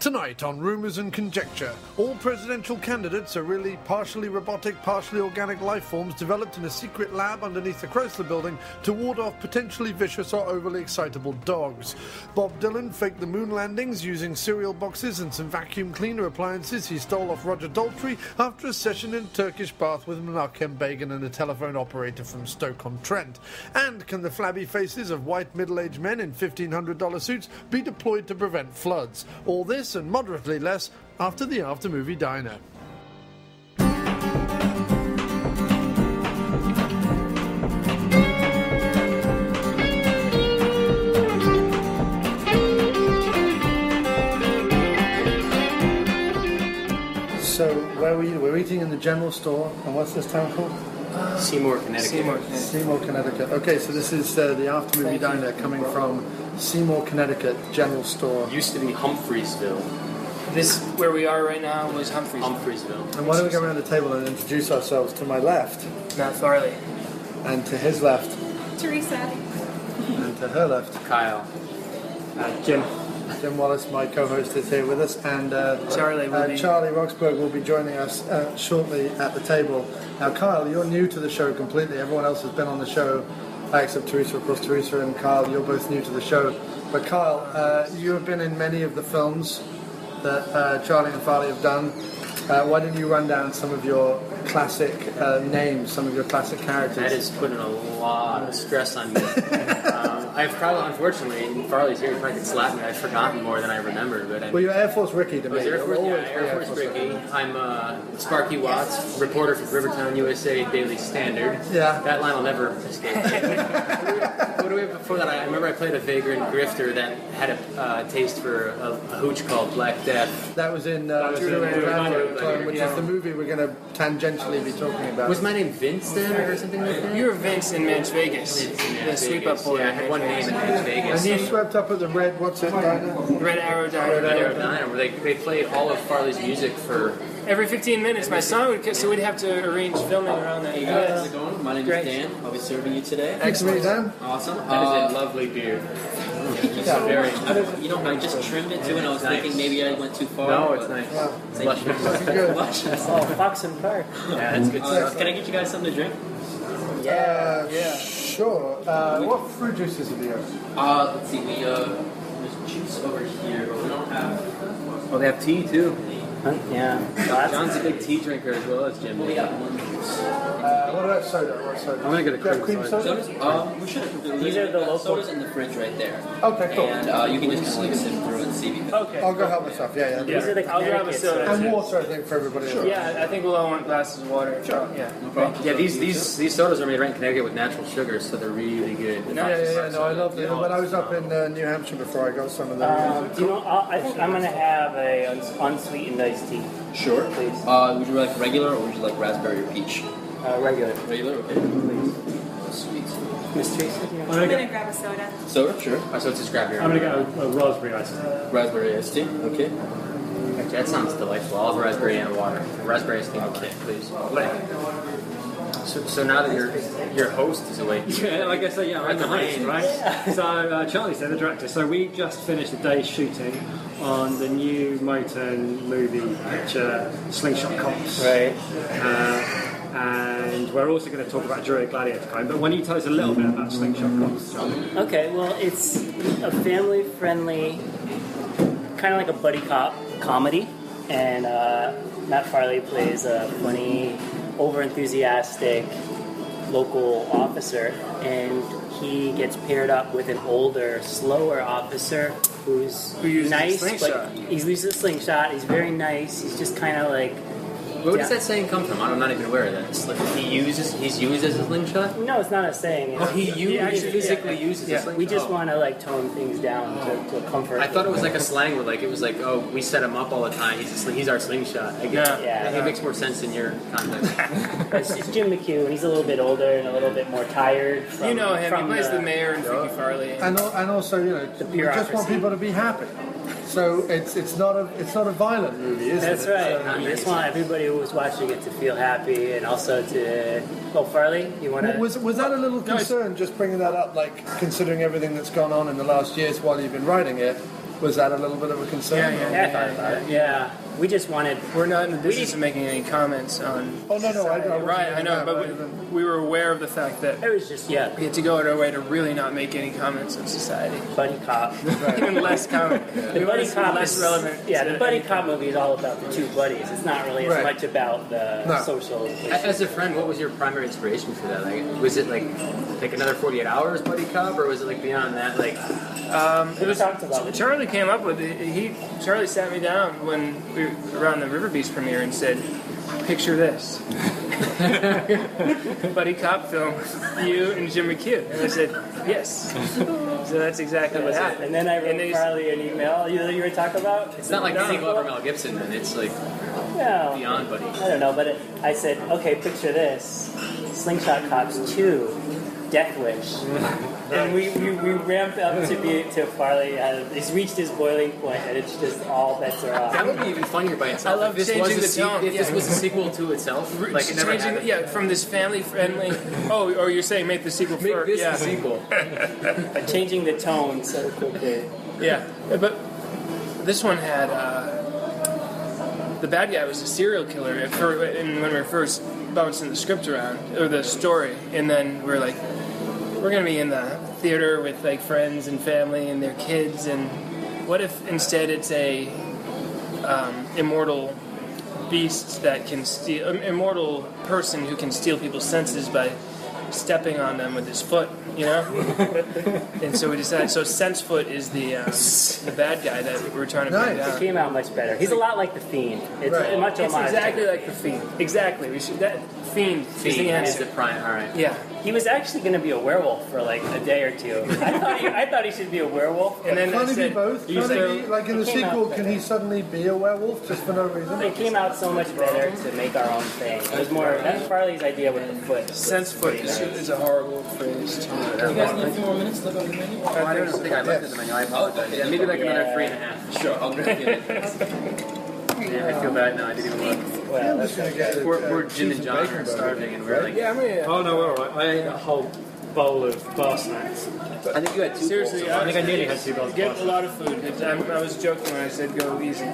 Tonight on Rumours and Conjecture, all presidential candidates are really partially robotic, partially organic life forms developed in a secret lab underneath the Chrysler building to ward off potentially vicious or overly excitable dogs. Bob Dylan faked the moon landings using cereal boxes and some vacuum cleaner appliances he stole off Roger Daltrey after a session in a Turkish bath with Menachem Begin and a telephone operator from Stoke-on-Trent. And can the flabby faces of white middle-aged men in $1,500 suits be deployed to prevent floods? All this and moderately less after the after-movie diner. So, where were you? We're eating in the general store, and what's this town called? Seymour, Connecticut. Seymour, Connecticut. Okay, so this is the after-movie diner coming from Seymour, Connecticut, general store. Used to be Humphreysville. This, where we are right now, was Humphreysville. And why don't we go around the table and introduce ourselves? To my left. Matt Farley. And to his left. Theresa. And to her left. Kyle. Jim. Jim Wallace, my co-host, is here with us, and Charlie Roxburgh will be joining us shortly at the table. Now, Kyle, you're new to the show completely. Everyone else has been on the show, except Theresa. Of course, Theresa and Kyle, you're both new to the show. But Kyle, you have been in many of the films that Charlie and Farley have done. Why don't you run down some of your classic names, some of your classic characters? That is putting a lot of stress on me. I've probably, unfortunately, Farley's here, he probably could slap me. I've forgotten more than I remember. But well, you're Air Force Ricky to me. Air Force Ricky. I'm Sparky Watts, reporter for Rivertown USA Daily Standard. Yeah. That line will never escape. What do we have before that? I remember I played a vagrant grifter that had a taste for a hooch called Black Death. That was in Druid Gladiator Clone, which is the movie we're going to tangentially be talking about. Was my name Vince then, or something like that? You were Vince in Manch Vegas. The sweep-up boy. Yeah, I had one name in Manch Vegas. And you swept up at the Red, what's it, diner? Red Arrow Diner. Red Arrow Diner, where they played all of Farley's music for... Every 15 minutes, my son would, so we'd have to arrange filming around that. Hey guys, how's it going? My name is Dan. I'll be serving you today. Excellent, Dan. Awesome. That is a lovely beard. I just trimmed it too, and I was thinking maybe I went too far. No, it's nice. Luscious. Oh, Fox and Park. Yeah, that's good stuff. Can I get you guys something to drink? Yeah. Sure. What fruit juices have you got? Let's see. There's juice over here, but we don't have. Oh, they have tea too. Yeah. John's a big tea drinker as well as Jim. We got one juice. What about soda? What soda? I'm gonna get a cream soda. Sodas? We should. These are the local sodas in the fridge right there. Okay, cool. And you can just kind of like sip through and see. Okay. I'll go help myself. Yeah. These are the I'll grab a Connecticut. soda. And water, I think, for everybody else. Yeah, I think we'll all want glasses of water. Sure. Yeah. No problem. Yeah, these sodas are made right in Connecticut with natural sugars, so they're really good. Yeah. No, I love them. When I was up in New Hampshire before, I got some of them. Do you know? I think I'm gonna have a unsweetened iced tea. Sure. Please. Would you like regular or would you like raspberry or peach? Regular. Regular, okay. Please. Sweet. Miss Teresa. I'm gonna grab a soda. Soda, sure. So it's just grab your. I'm gonna get a raspberry iced tea. Raspberry iced tea, okay. That sounds delightful. I'll have raspberry and water. Raspberry iced tea, okay, please. So now that your host is awake. Yeah, like I say, yeah, I'm the host, right? So Charlie's there, the director. So we just finished a day's shooting on the new Motern movie picture, Slingshot Cops. Right. And we're also going to talk about Druid Gladiator Clone. But when you tell us a little bit about Slingshot Cops, Charlie. Okay. Well, it's a family-friendly, kind of like a buddy cop comedy, and Matt Farley plays a funny, over-enthusiastic local officer, and he gets paired up with an older, slower officer who uses nice, a slingshot. but he uses a slingshot. He's very nice. He's just kind of like. Where does that saying come from? I'm not even aware of that. He's used as a slingshot? No, it's not a saying. Oh, he actually physically uses a slingshot? We just want to like tone things down to comfort. I thought it was like a slang where like it was like, oh, we set him up all the time. He's our slingshot. I guess. Yeah. It makes more sense in your context. It's Jim McHugh, and he's a little bit older and a little bit more tired. From, You know him. He from plays the mayor in Freaky Farley. And also, we just want people to be happy. So it's not a violent movie, is it? That's right. We just want everybody who was watching it to feel happy, and also to. Oh, Farley, you want to? Was that a little concern, just bringing that up, like considering everything that's gone on in the last years while you've been writing it? Was that a little bit of a concern? Yeah, I thought about it. Yeah. We just wanted... We're not in the business of making any comments on... Oh, no, Right, I know, but we were aware of the fact that It was just, we had to go out our way to really not make any comments on society. buddy cop. Even less comment. The buddy cop less is relevant. Yeah, to the buddy anything. cop movie is all about the two buddies. It's not really as much about the social... As a friend, what was your primary inspiration for that? Like, was it like another 48 Hours buddy cop, or was it like beyond that? Like, It was talked about it. Charlie came up with it. Charlie sat me down when we were around the River Beast premiere and said, "Picture this, buddy cop film, you and Jim McHugh." And I said, "Yes." So that's exactly what happened. And then I wrote Farley an email. You were talking about? it's not like the sequel over Mel Gibson, then it's like No. beyond buddy. I don't know, but I said, okay, picture this. Slingshot Cops 2, Death Wish. And we ramped up to Farley. He's reached his boiling point, and it's just all bets are off. That would be even funnier by itself. I love if this changing was the tone. If this was a sequel to itself, like it never happened. From this family-friendly... Oh, or you're saying make the sequel Make first. this Yeah. the sequel. Changing the tone so quickly. Yeah, but this one had the bad guy was a serial killer and when we were first bouncing the script around or the story, and then we're like, we're gonna be in the theater with like friends and family and their kids, and what if instead it's a immortal beast that can steal, immortal person who can steal people's senses by stepping on them with his foot, you know? And so we decided, so Sensefoot is the bad guy that we're trying to bring It down. came out much better. He's a lot like the Fiend. It's much It's homage. exactly like the Fiend. Exactly. We should, that Fiend is the Is answer. the prime? All right. Yeah. He was actually going to be a werewolf for like a day or two. I thought he should be a werewolf. And then Can't I he be said, both? Can't he be, like in the It came sequel, out can he suddenly be a werewolf just for no reason? It came out so much better to make our own thing. It was more, that's Farley's idea with the foot. Sensefoot is a horrible phrase to You guys need a few more minutes to look over the menu? Oh, I don't think I looked at the menu. I apologize. Yeah, maybe like another 3.5. Sure, I'll grab it. Yeah, I feel bad now. I didn't even look. Well, I'm just going to get We're Jim and John are starving, and we're like. Yeah, I mean, Oh no, we're all right. I ate a whole bowl of bar snacks. I think you had 2 seriously, bowls. I think I nearly had 2 bowls of bar get a snacks. lot of food. I was joking when I said go easy.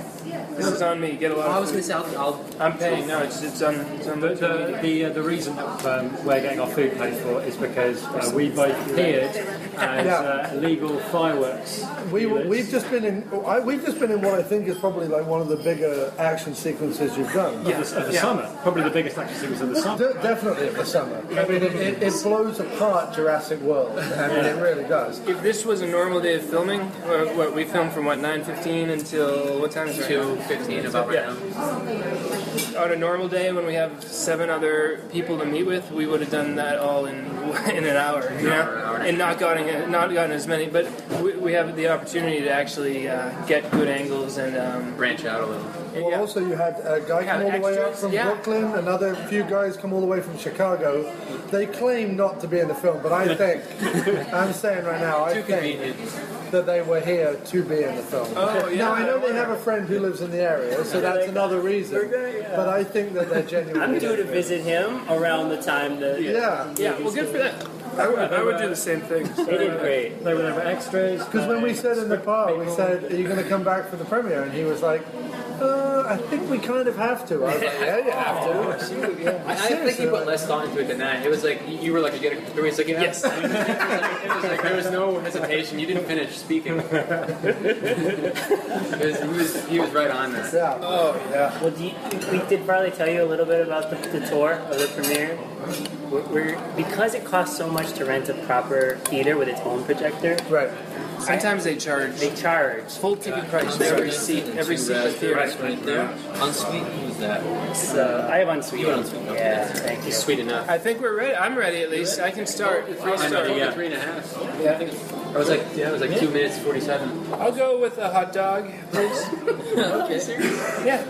This is on me. Get a lot I of was food. going to say, I'll I'm paying. No, it's on The reason that we're getting our food paid for is because we both appeared as illegal fireworks. We've just been in what I think is probably like one of the bigger action sequences you've done. Of the summer, probably the biggest action sequence of the summer. Definitely of the summer. I mean, it blows apart Jurassic World. I mean, it really does. If this was a normal day of filming, what we filmed from 9:15 until what time is it? 2:15 about right now. On a normal day when we have 7 other people to meet with, we would have done that all in an hour, you know, and not gotten as many. But we have the opportunity to actually get good angles and Branch out a little. Well, also you had a guy come all the way up from Brooklyn, another few guys come all the way from Chicago. They claim not to be in the film, but I think, I'm saying right now, I think that they were here to be in the film. Oh, yeah. Now, I know they have a friend who lives in the area, so that's another reason. But I think that they're genuine. I'm due to visit him around the time that... Yeah. yeah, well, good for them. I would do the same thing. They did great. They were there for extras. Because when we said in the bar, we said, are you going to come back for the premiere? And he was like, I think we kind of have to. I was like, yeah, you have to. I think he put less thought into it than that. It was like, you were like, you get it. It was like, yes. It was like, there was no hesitation. You didn't finish speaking. He was right on there. Yeah. Oh, yeah. Well, did Farley tell you a little bit about the tour of the premiere? Because it costs so much to rent a proper theater with its own projector. Right. Sometimes they charge full ticket price for every seat in the theater. Right there. Unsweet, who's that? I have Unsweet. Yeah, thank you. Sweet enough. I think we're ready. I'm ready at least. I can start. If you I know, start. yeah. 3.5. Yeah. It was like 2 minutes 47. I'll go with a hot dog, please. Okay, serious? Yeah.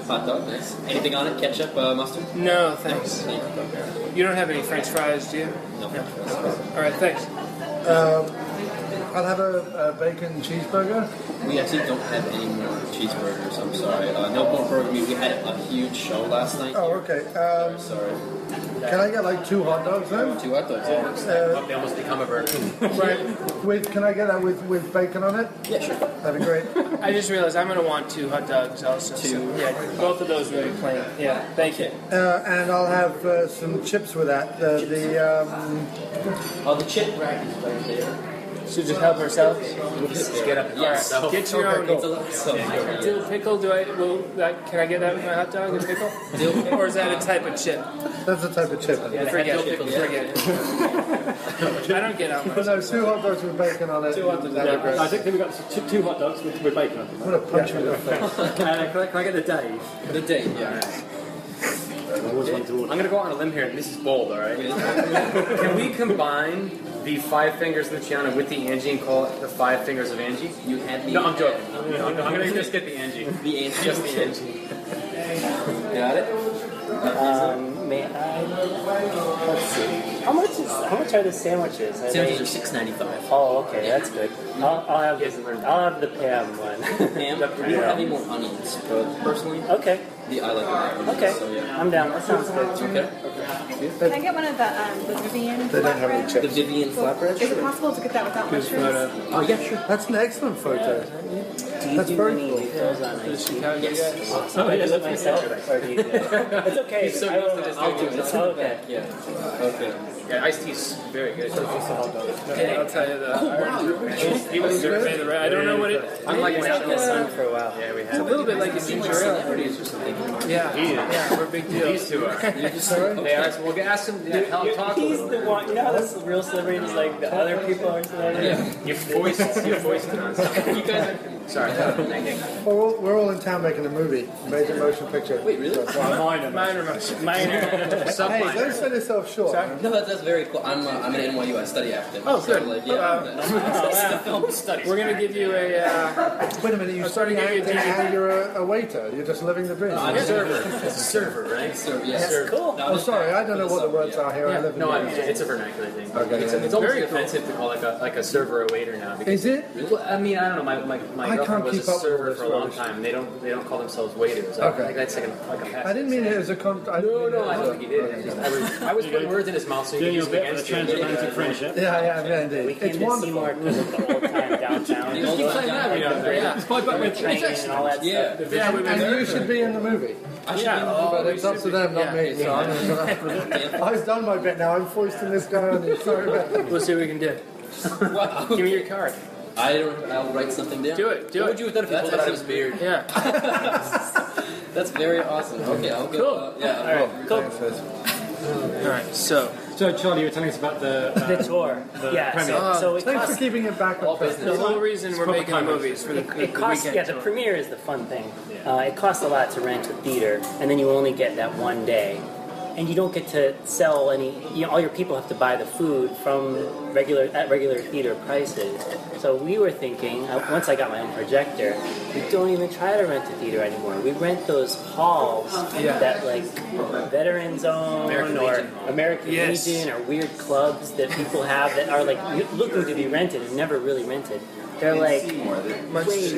Hot dog, nice. Anything on it? Ketchup, mustard? No, thanks. You don't have any French fries, do you? No. All right, thanks. I'll have a bacon cheeseburger. We actually don't have any more cheeseburgers. I'm sorry. No more burger meat. We had a huge show last night. Oh, okay. Sorry. Can I get like 2 hot dogs then? 2 hot dogs. They almost become a burger. Right. Can I get that with bacon on it? Yeah, sure. That'd be great. I just realized I'm going to want 2 hot dogs also. 2. So, yeah, both of those will be plain. Yeah, thank you. And I'll have some chips with that. Oh, the chip rack is right there. Should just help ourselves. Just get up and Yeah, so. Get your own. Dill pickle. Can I get that with my hot dog? A pickle? Or is that a type of chip? That's a type of chip. Forget it. I don't get out much. No, 2 hot dogs with bacon on it. 2 hot dogs. I think we've got 2 hot dogs with bacon on them. I'm going to punch you in the face. Can I get the Dave? The date, yeah. I always wanted to I'm order. going to go out on a limb here, and this is bold, all right? Can we combine the 5 fingers of Luciana with the Angie and call it the 5 fingers of Angie? You had the... No, I'm joking. I'm going to just get the Angie. The Angie. Just the Angie. Got it? May I? Let's see. How much are the sandwiches? Are Sandwiches they- are $6.95. Oh, okay, that's good. I'll have the Pam one. Ham? We don't have any more onions, but personally, Okay. I like the onions. Okay. So, yeah. I'm down. That sounds good. Okay. Can I get one of the Vivian They don't have any flatbread? The Vivian flatbread? Is it possible to get that without mushrooms? Oh, yeah, sure. That's an excellent photo. Do you That's do very any cool. refills on ice cream? Yes. I do it myself, or do you do it? It's okay. So I will. I'll do it. It's in the Okay. back. Yeah. Okay. Yeah, iced tea's very good. Okay, I'll tell you that. He was surveyed the I don't know what it. I'm like We've been sun for a while. Yeah, we It's a have. little bit like a ginger ale. Celebrities or something. Yeah, we're a big deal. These two are. They are. So we'll ask them. Yeah, tell them talk a He's little the bit. one. You know how this real celebrities like the other people are celebrities. Yeah. Your voice is on. You guys are. Sorry. Well, we're all in town making a movie, major motion picture. Wait, really? Minor. Minor. Hey, don't sell yourself short. man. No, that's very cool. I'm at NYU. I study acting. Oh, So, good. like, yeah. That's the film studies. We're gonna give you a. Wait a minute, you're starting to give you a acting and you're a waiter. You're just living the dream. I'm a server. It's a server, right? So, yeah. That's cool. Oh, sorry, I don't know what the words are here. I live in No, I mean, the it's a vernacular thing. Okay. It's almost offensive to call like a server a waiter now. Because, Is it? well, I mean, I don't know. My I girlfriend can't was keep a up with all server this for a long rubbish. time. They don't call themselves waiters. Okay. I think that's like a pass. I didn't mean it as a No, I don't think you did. I was putting words in his mouth so you Doing could your use it bit for the against you. transatlantic friendship. Yeah, indeed. We came It's to wonderful. Seymour because of the old time downtown. You keep saying that. Yeah. It's quite The train and all that Yeah. stuff. Yeah, we've been And you should be in the movie. But it's up to them, not me. So I've done my bit now. I'm foisting this guy on you. Sorry about that. We'll see what we can do. Wow. Give me your card. I'll write something down. Do it. What would you have done if you pulled it out of his beard? Yeah. That's very awesome. Okay, I'll go. Cool. Yeah. All right, cool. All right. So Charlie, you were telling us about the The tour. Yeah, premiere. so it Thanks for costs. keeping it back All on track. business. the whole reason we're making the movies for the It costs, weekend. yeah, the premiere is the fun thing. It costs a lot to rent a theater, and then you only get that one day. And you don't get to sell any, all your people have to buy the food from regular theater prices. So we were thinking, once I got my own projector, we don't even try to rent a theater anymore. We rent those halls that like Veteran Zone American Yes. Legion or weird clubs that people have that are like looking to be rented and never really rented. They're like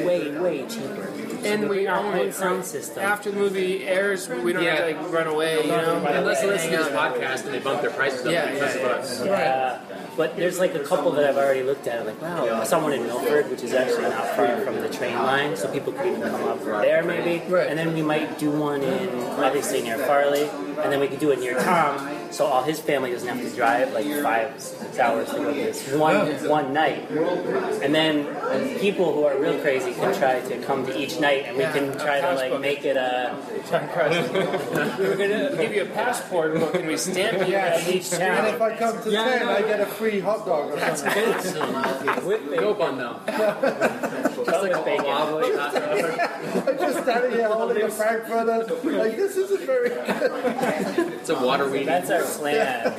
way cheaper. And we our own own it sound system. After the movie airs, we don't have to like run away, you know. Unless they listen to this Hang out. podcast and they bump their prices up because of us. But there's like a couple that I've already looked at. I'm like, wow, I saw one in Milford, which is actually not far from the train line, so people could even come up there maybe. Right. And then we might do one in, obviously near Farley, and then we could do it near Tom, so all his family doesn't have to drive like 5-6 hours to go to this one night. And then people who are real crazy can try to come to each night, and we can try to like make it a. We were gonna give you a passport book and we stamp you at each And town. if I come to 10, I get a free hot dog or something. With bacon. Go bun though. Just like bacon. I'm just standing here holding a Frankfurter. Like, this isn't very good. It's a water weed. That's our plan.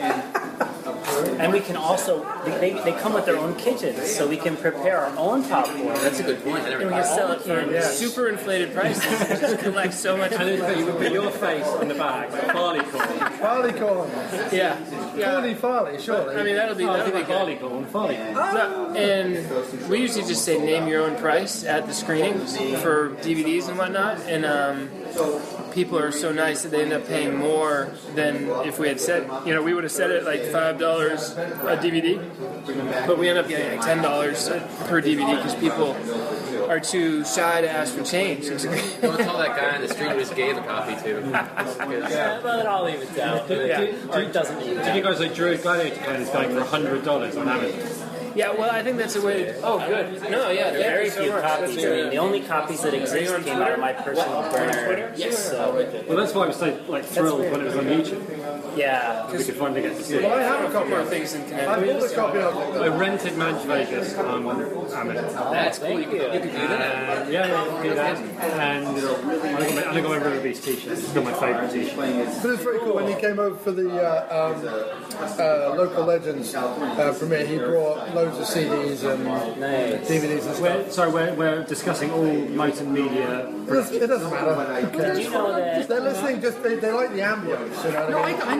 And we can also, they come with their own kitchens, so we can prepare our own popcorn. That's a good point. I never And we thought can of sell it for super inflated prices. Just collect so much. And then you would put your face on the bag, Farley Farley Corn. Yeah. Corny Farley, surely. I mean, that'll be good. Farley Corn. Farley. No, and we usually just say name your own price at the screenings for DVDs and whatnot, and people are so nice that they end up paying more than if we had said, we would have said it like $5 a DVD, but we end up getting like $10 per DVD because people are too shy to ask for change. Don't tell that guy on the street who just gave a copy to. Yeah, well, I'll leave it down. Or it doesn't leave it Do you guys like Druid Gladiator Clone is going for $100 on Amazon? Yeah, well, I think that's a way. Oh, good. No, yeah, very few copies. I mean, the only copies that exist came out of my personal burner. Yes. So, Well, that's why I was so thrilled when it was on YouTube. yeah. We could finally get to see Well, I it. have a copy More of it. things in I Connecticut. bought a copy of it. I rented Man Vegas on Amazon. That's cool. Thank you. You can do that. Yeah, you can do that. And I got my River Beast t-shirt. It's still my favourite t-shirt. But it's very cool. When he came over for the Local Legends premiere, he brought loads of CDs and Nice. DVDs and stuff. We're discussing all Motern media. It doesn't matter. Who cares? Did you know that? They're listening. They like the ambience. You know what I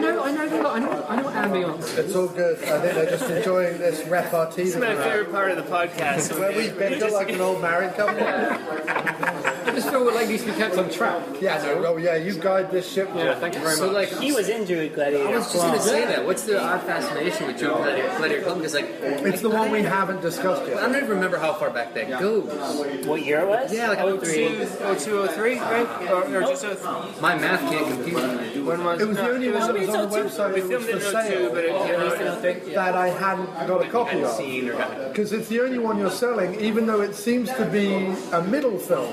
mean? I know ambience. It's all good. I think they're just enjoying this repartee. This is my favorite part of the podcast. Where we bicker like an old married couple. I just feel like these to be kept on track. Yeah, no, well, yeah, you guide this ship. Yeah, thank you very So, much. like, He was in Druid Gladiator I was just going to Clone. say that. What's the odd fascination with Druid Gladiator Clone? Because, like, It's the one we haven't discussed I yet. don't even remember how far back that goes. What year it was? Yeah, like 03. 0203, right? Or just 03. My math can't compute. When was It was the only one that was on the website. We It was filmed it for in 02, sale but it came out in 03. that I hadn't got a copy of. Seen or got Because it's the only one you're selling, even though it seems to be a middle film.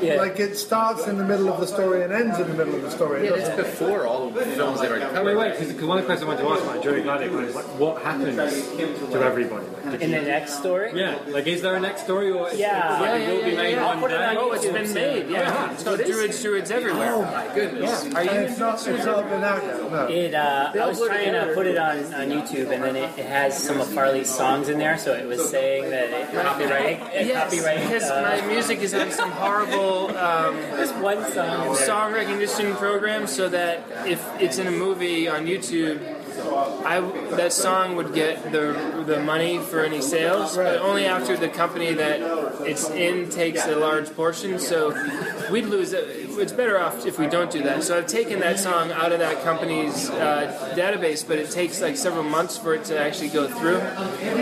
Like it starts in the middle of the story and ends in the middle of the story. Yeah, it's before all of the films they've already covered. Wait, because one of the questions I wanted to ask about Druid Gladiator Clone is like, what happens to everybody? In the next story? Yeah, like, is there a next story, or Yeah. it will be made I'll one put it day? on Oh, it's been made, yeah. It's called Druids Everywhere. Oh my goodness. Yeah. Are you? It's not been out yet. No. I was trying to put it on YouTube, and then it has some of Farley's songs in there, so it was saying that it copyright. Yes, Copyright. because my music is on some horrible Just one song. song recognition program, so that if it's in a movie on YouTube, that song would get the money for any sales, but only after the company that it's in takes a large portion. So we'd lose it. It's better off if we don't do that. So I've taken that song out of that company's database, but it takes like several months for it to actually go through.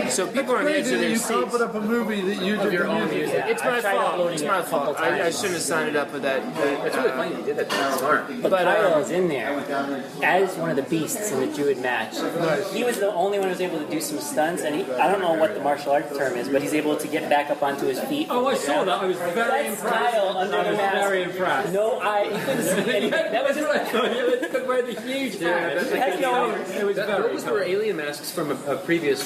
So people are on the edge Crazy of that their you can't seats. put up a movie that you did your own music. music. It's my tried fault. uploading It's it my a couple fault. I times. shouldn't have signed it up with that. That's really funny you did that. That's smart. But Kyle is in there as one of the beasts in the Druid match. He was the only one who was able to do some stunts, and I don't know what the martial arts term is, but he's able to get back up onto his feet. Oh, I saw that. I was very That's impressed. Kyle under I the was mask. very impressed. No, you couldn't see anything. That was just Wear the huge hat. It was very Those were alien masks from a previous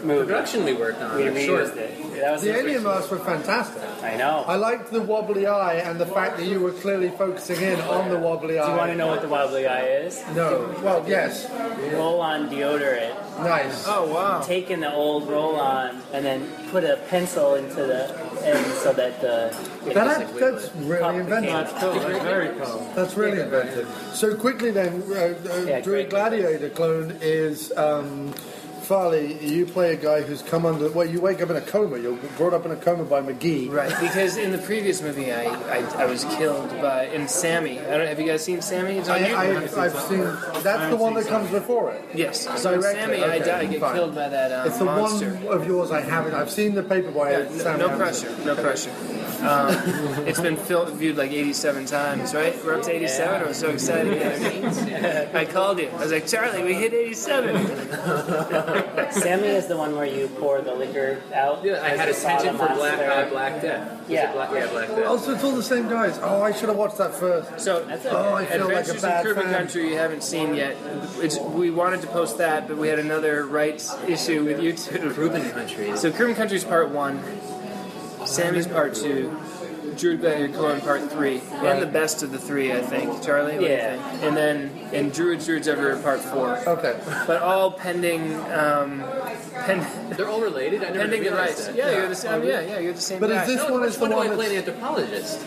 production we worked on. we I'm sure. reused it. That was The alien masks were fantastic. I know. I liked the wobbly eye and the fact that you were clearly focusing in on the wobbly eye. Do you want to know what the wobbly eye is? No. Well, yes. Roll-on deodorant. Nice. Oh wow! Taking the old roll-on and then put a pencil into the end so that the That's really inventive. That's cool. That's very cool. That's really inventive. So quickly then, Druid great. Gladiator Clone is Farley. You play a guy who's come under. Well, you wake up in a coma. You're brought up in a coma by McGee. Right, because in the previous movie, I was killed by Sammy. Have you guys seen Sammy? It's on YouTube. I've seen. That's the one that comes before it. Yes. So in Directly, Sammy, okay, I get fine. killed by that It's the monster. one of yours I haven't. I've seen the paperboy. Yeah, Sam no Anderson. pressure, no pressure. It's been viewed like 87 times, right? We're up to 87. I was so excited. I called you. I was like, Charlie, we hit 87. Sammy is the one where you pour the liquor out. Yeah, I had As you saw attention the for monster. Black Death. Yeah. Black Death. Oh, so it's all the same guys. Oh, I should have watched that first. So, That's okay. Oh, I feel like a Adventures in bad Caribbean fan. Country you haven't seen yet. We wanted to post that, but we had another rights issue with YouTube. Caribbean Country. So Caribbean Country's part 1, Sammy's part 2, Druid Gladiator Clone part 3, and the best of the 3, I think. Charlie, what do you Yeah. think? And then Druids Everywhere part 4. Okay. But all pending They're all related. I never pending the realized rights. that. Yeah, you're the same. Yeah, you're the same But guy. is this one is the When do one I play that's... an anthropologist?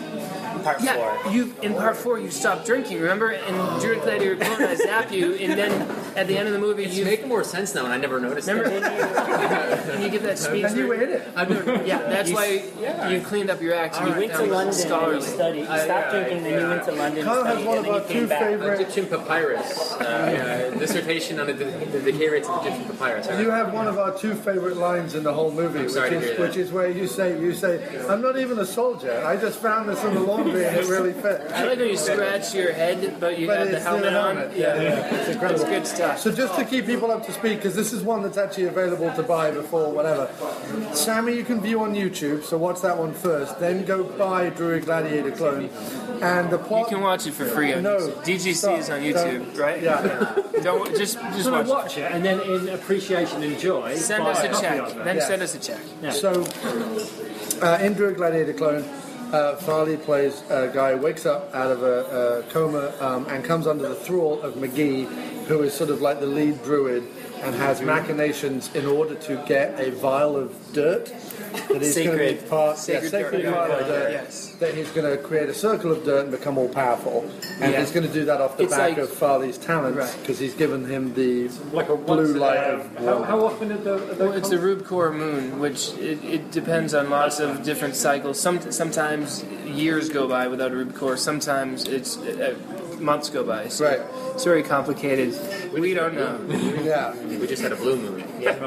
Part 4. Yeah, in part 4 you stop drinking. Remember, in Druid Gladiator Clone, I zap you, and then at the end of the movie, It's you making more sense now, and I never noticed remember that. and you give that speech. And you were in it. I've never, Yeah, that's why you cleaned up your act. You went to London and you scholarly. studied. You stopped drinking, then you went to London and Kyle has studied, one and of then our you came two back. favorite... Egyptian papyrus. Dissertation on the decay rates of Egyptian papyrus. You have one of our two favorite lines in the whole movie, sorry to hear that. which is where you say, "I'm not even a soldier. I just found this in the laundry and it really fit." I like when you scratch your head, but you But have the it's helmet on. Yeah, it's incredible. It's good stuff. So just to keep people up to speed, because this is one that's actually available to buy before whatever. Sammy, you can view on YouTube, so watch that one first. Then go buy Druid Gladiator Clone, and the plot. You can watch it for free on No, YouTube. DGC stop, is on YouTube, don't. right? Yeah. Don't just So watch it. watch it, and then in appreciation and joy, Send buy us a copy check. of it. Then Yeah. send us a check. So, in Druid Gladiator Clone, Farley plays a guy who wakes up out of a coma and comes under the thrall of McGee, who is sort of like the lead druid and has machinations in order to get a vial of dirt that he's going to be part Sacred sacred dirt. vial of dirt. Yes. That he's going to create a circle of dirt and become all powerful, and Yeah. he's going to do that off the It's back like- of Farley's talents Right. because he's given him the Like a blue once a light day. of How often are the Well, it's a Rube Core moon, which it depends on lots of different cycles. Sometimes years go by without a Rube Core. Sometimes it's months go by. So Right. it's very complicated. We don't know. yeah. We just had a blue moon.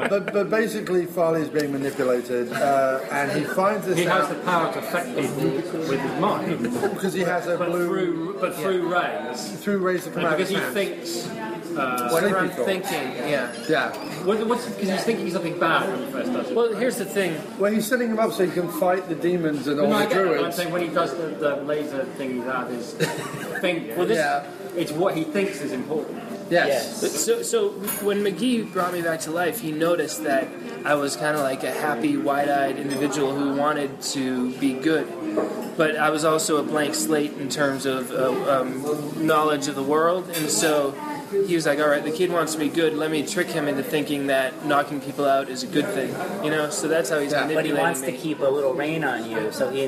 But basically, Farley's being manipulated, and he finds this He has out the power to affect people with his mind, because he has a but blue through rays. through rays that come out of Because his he hands. thinks. Whatever I'm thought. thinking, yeah. Yeah. Because he's thinking something bad when he first does it. Well, here's the thing. Well, he's setting him up so he can fight the demons and all No, I the get it, but I'm druids. saying when he does the laser things out of his finger, Yeah. it's what he thinks is important. Yes. So when McGee brought me back to life, he noticed that I was kind of like a happy, wide-eyed individual who wanted to be good. But I was also a blank slate in terms of knowledge of the world, and so he was like, all right, the kid wants to be good, let me trick him into thinking that knocking people out is a good thing, you know? So that's how he's Yeah. But he manipulating wants to me. keep a little rain on you, so he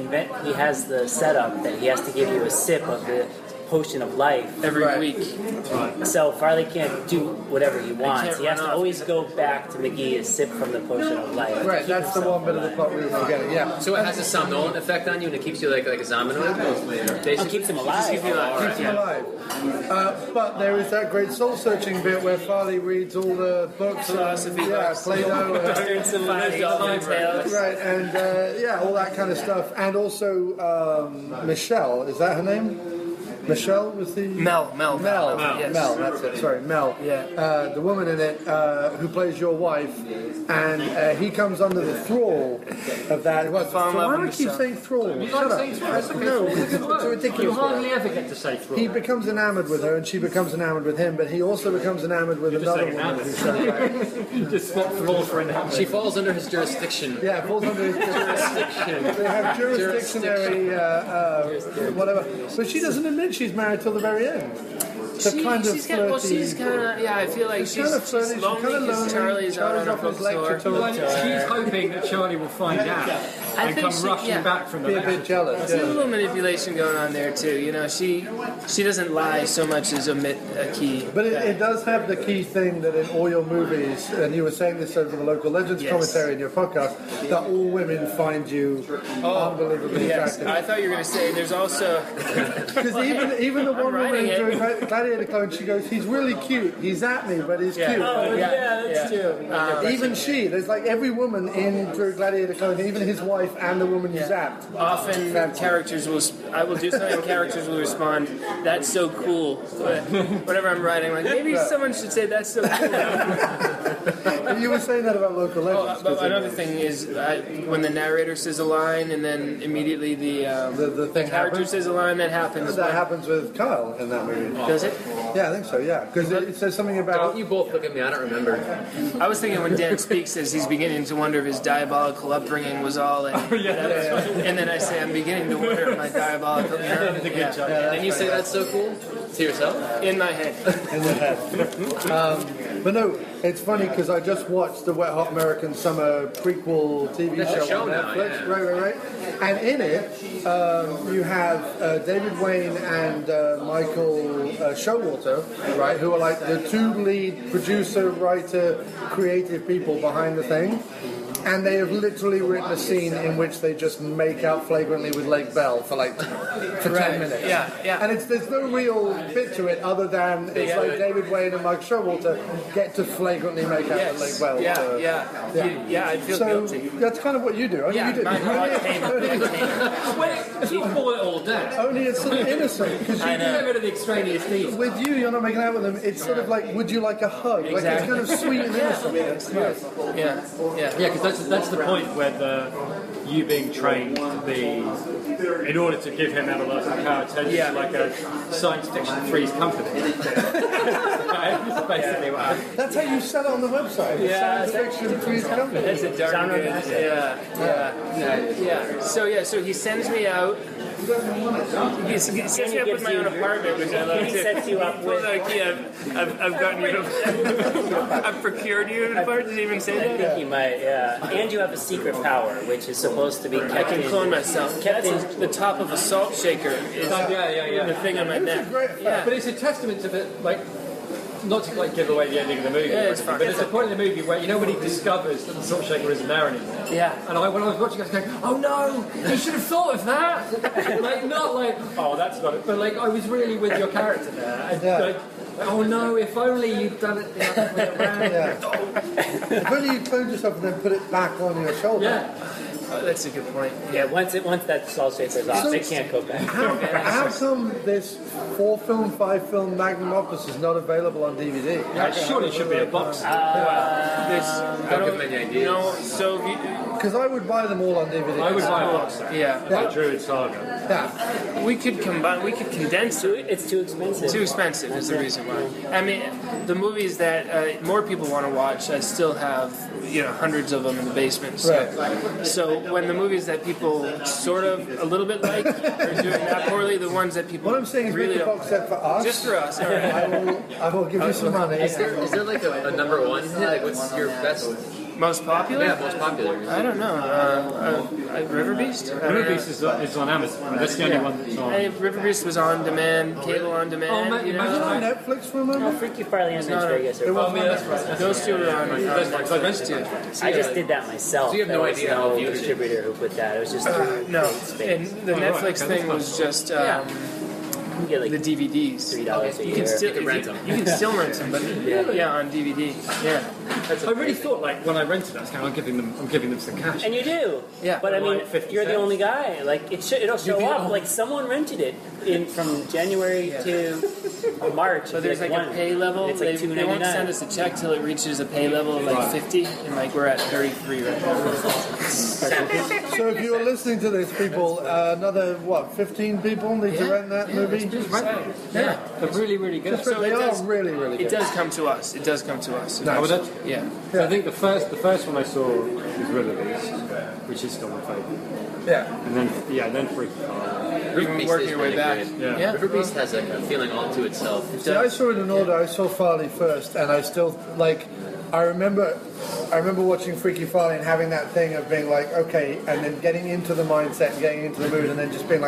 has the setup that he has to give you a sip of the potion of life. Every Right. week. So Farley can't do whatever he wants. can't He has run to off. always go back to McGee and sip from the potion of life. to Right, keep that's the himself one bit of the alive. plot we were forgetting. Yeah. So it has a somnolent effect on you, and it keeps you like a zombinoid. It keeps him alive. Keeps you alive. Keeps him alive. But there is that great soul-searching bit where Farley reads all the books, Philosophy yeah, books. Plato, Tales. right, and yeah, all that kind of stuff, and also Michelle. Is that her name? Michelle was the Mel. Yes. Mel. That's it. Sorry, Mel. Yeah. The woman in it who plays your wife, and he comes under the thrall of that. What? Fall in love Why do I with keep himself. saying thrall? Shut up. No, it's a ridiculous You word. hardly ever get to say He through. becomes enamored with her, and she becomes enamored with him. But he also becomes enamored with another saying woman. enamored. Who's Just swap thrall for an She falls under his jurisdiction. yeah, it falls under his jurisdiction. They have jurisdictionary whatever. But she doesn't admit she's married till the very end. So kind of she's kind of, well, flirty. she's kind of, yeah, I feel like She's kind of flirty, she's lonely kind of because lonely. Charlie's out on a off his book lecture tour. tour. She's hoping that Charlie will find out I and think come she- rushing yeah. back from the Be a bit lecture. jealous. There's a Yeah. little manipulation going on there too. You know, she doesn't lie so much as omit a key. But it does have the key thing that in all your movies, and you were saying this over the Local Legends Yes. commentary in your podcast, that all women find you unbelievably Yes, attractive. I thought you were going to say there's also. Because even the one woman writing it. during Gladiator Clone, she goes, he's really cute. He's at me, but he's cute. That's true. Even she, there's like every woman in Druid Gladiator Clone, even his wife and the woman he's zapped. Often characters will. I will do something. Characters will respond. That's so cool. Whatever I'm writing, like maybe someone should say that's so cool. You were saying that about Local Legends. But another thing is when the narrator says a line and then immediately the thing character happens. says a line that happens. That happens with Kyle in that movie. Does it? Yeah, I think so, yeah. Because it says something about... Don't you both look at me, I don't remember. I was thinking when Dan speaks, as he's beginning to wonder if his diabolical upbringing was all in. And then I say, I'm beginning to wonder if my diabolical. And then you say that's so cool to yourself? In my head. in the head. But no, it's funny because I just watched the Wet Hot American Summer prequel TV show on Netflix. Right. And in it, you have David Wayne and Michael Showalter, right, who are like the two lead producer, writer, creative people behind the thing. And they have literally written a scene in which they just make out flagrantly with Lake Bell for 10 minutes. Yeah. And there's no real bit to it other than it's like David Wayne and Mike Showalter get to flagrantly make out with Lake Bell. Yeah, I feel so guilty. that's kind of what you do. You do. If you boil it all down. Only it's sort of innocent. Because you get rid of the extraneous details. with you're not making out with them. It's sort of like, would you like a hug? Exactly. Like it's kind of sweet and innocent. It's nice. Yeah, because that's the point where you being trained to be, in order to give him everlasting power, turns into like a science fiction Three's Company. That's basically what happens. That's how you sell it on the website. Science fiction Three's Company. That's a darn good. Yeah. So he sends me out. He sets me up with my own apartment, which I love too. He sets you up with... I've gotten you to... I've procured you an apartment. Did he even say that? I think you might, yeah. And you have a secret power, which is supposed to be kept I can clone myself. Kept in the top of a salt shaker is the thing on my neck. But it's a testament to the, not to give away the ending of the movie, it's fine. but it's a point in the movie where when he discovers that the salt shaker isn't there anymore. Yeah. And when I was watching, I was going, "Oh no, you should have thought of that." Oh, that's not it. But I was really with your character there. And, oh no, if only you'd done it the other way around. If only you cloned yourself and then put it back on your shoulder. Yeah. Oh, that's a good point. Yeah, once that salt shaker's off, they can't go back. How come this 4-film, 5-film magnum opus is not available on DVD? Surely it should be a box set. I don't have many ideas. No, so because I would buy them all on DVD. I would buy a box set. Yeah. Druid Saga. Yeah. We could condense it. It's too expensive. Too expensive is the reason why. I mean, the movies that more people want to watch, I still have hundreds of them in the basement. So when the movies that people sort of a little bit like are doing that poorly, the ones that people what I'm saying is really make a box set for us. Just for us. All right. I will give you some money. Is there like a number one hit? Like what's your best? Most popular? Yeah, most popular. I don't know. River Beast? River Beast is on Amazon. That's the only one that's on. River Beast was on demand, cable on demand. Is it on Netflix for a moment? Freaky Farley and Vegas. That's right. Those two are on Netflix too. I just did that myself. So you have no idea how no distributor who put that. It was just no. And the Netflix thing was just you get the DVDs. $3 a year. You can still rent them, but on DVD. Yeah. I really thought when I rented that, I'm giving them some cash. And you do. Yeah. But I mean, you're the only guy. It'll show up. Someone rented it from January to March. So there's a pay level. It's They $2.99. won't send us a check till it reaches a pay level of 50, and we're at 33 right now. So if you are listening to this, people, another 15 people need to rent that movie. Yeah. They're really, really good. So they are really, really good. It does come to us. Nice. Yeah. So I think the first one I saw was River Beast, which is still my favourite. Yeah. And then Freaky Farley. River Beast working is your way really back. great. Yeah. River Beast has a feeling all to itself. See, I saw it in order. I saw Farley first, and I still I remember watching Freaky Farley and having that thing of being okay, and then getting into the mindset, and getting into the mood, and then just being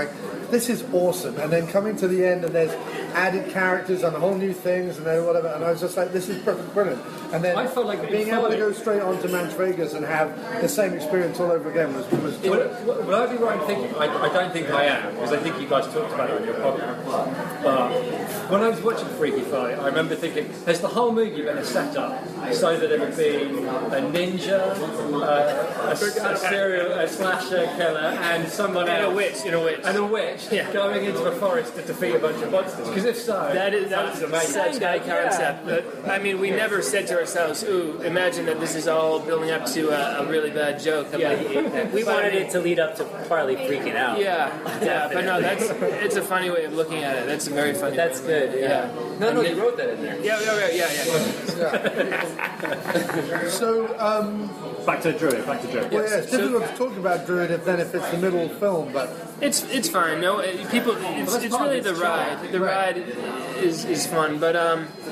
this is awesome. And then coming to the end, and there's added characters and whole new things, and then whatever. And I was just this is brilliant. And then I felt being able to go straight on to Manch Vegas and have the same experience all over again was terrific. Would I be right in thinking? I don't think I am, because I think you guys talked about it on your podcast. But when I was watching Freaky Farley, I remember thinking, has the whole movie been a setup so that it would be a ninja, a slasher killer, and someone else, And a witch. going into a forest to defeat a bunch of monsters? Because if so, that's amazing. Such a concept. But I mean, we never said to ourselves, "Ooh, imagine that this is all building up to a really bad joke." We wanted it to lead up to Farley freaking out. Yeah. But no, it's a funny way of looking at it. That's a very funny. That's good. Yeah. No, you wrote that in there. Yeah. So, Back to Druid. well, it's difficult to talk about Druid if it's the middle film, but It's fine. No, people. It's really the ride. The ride is fun, but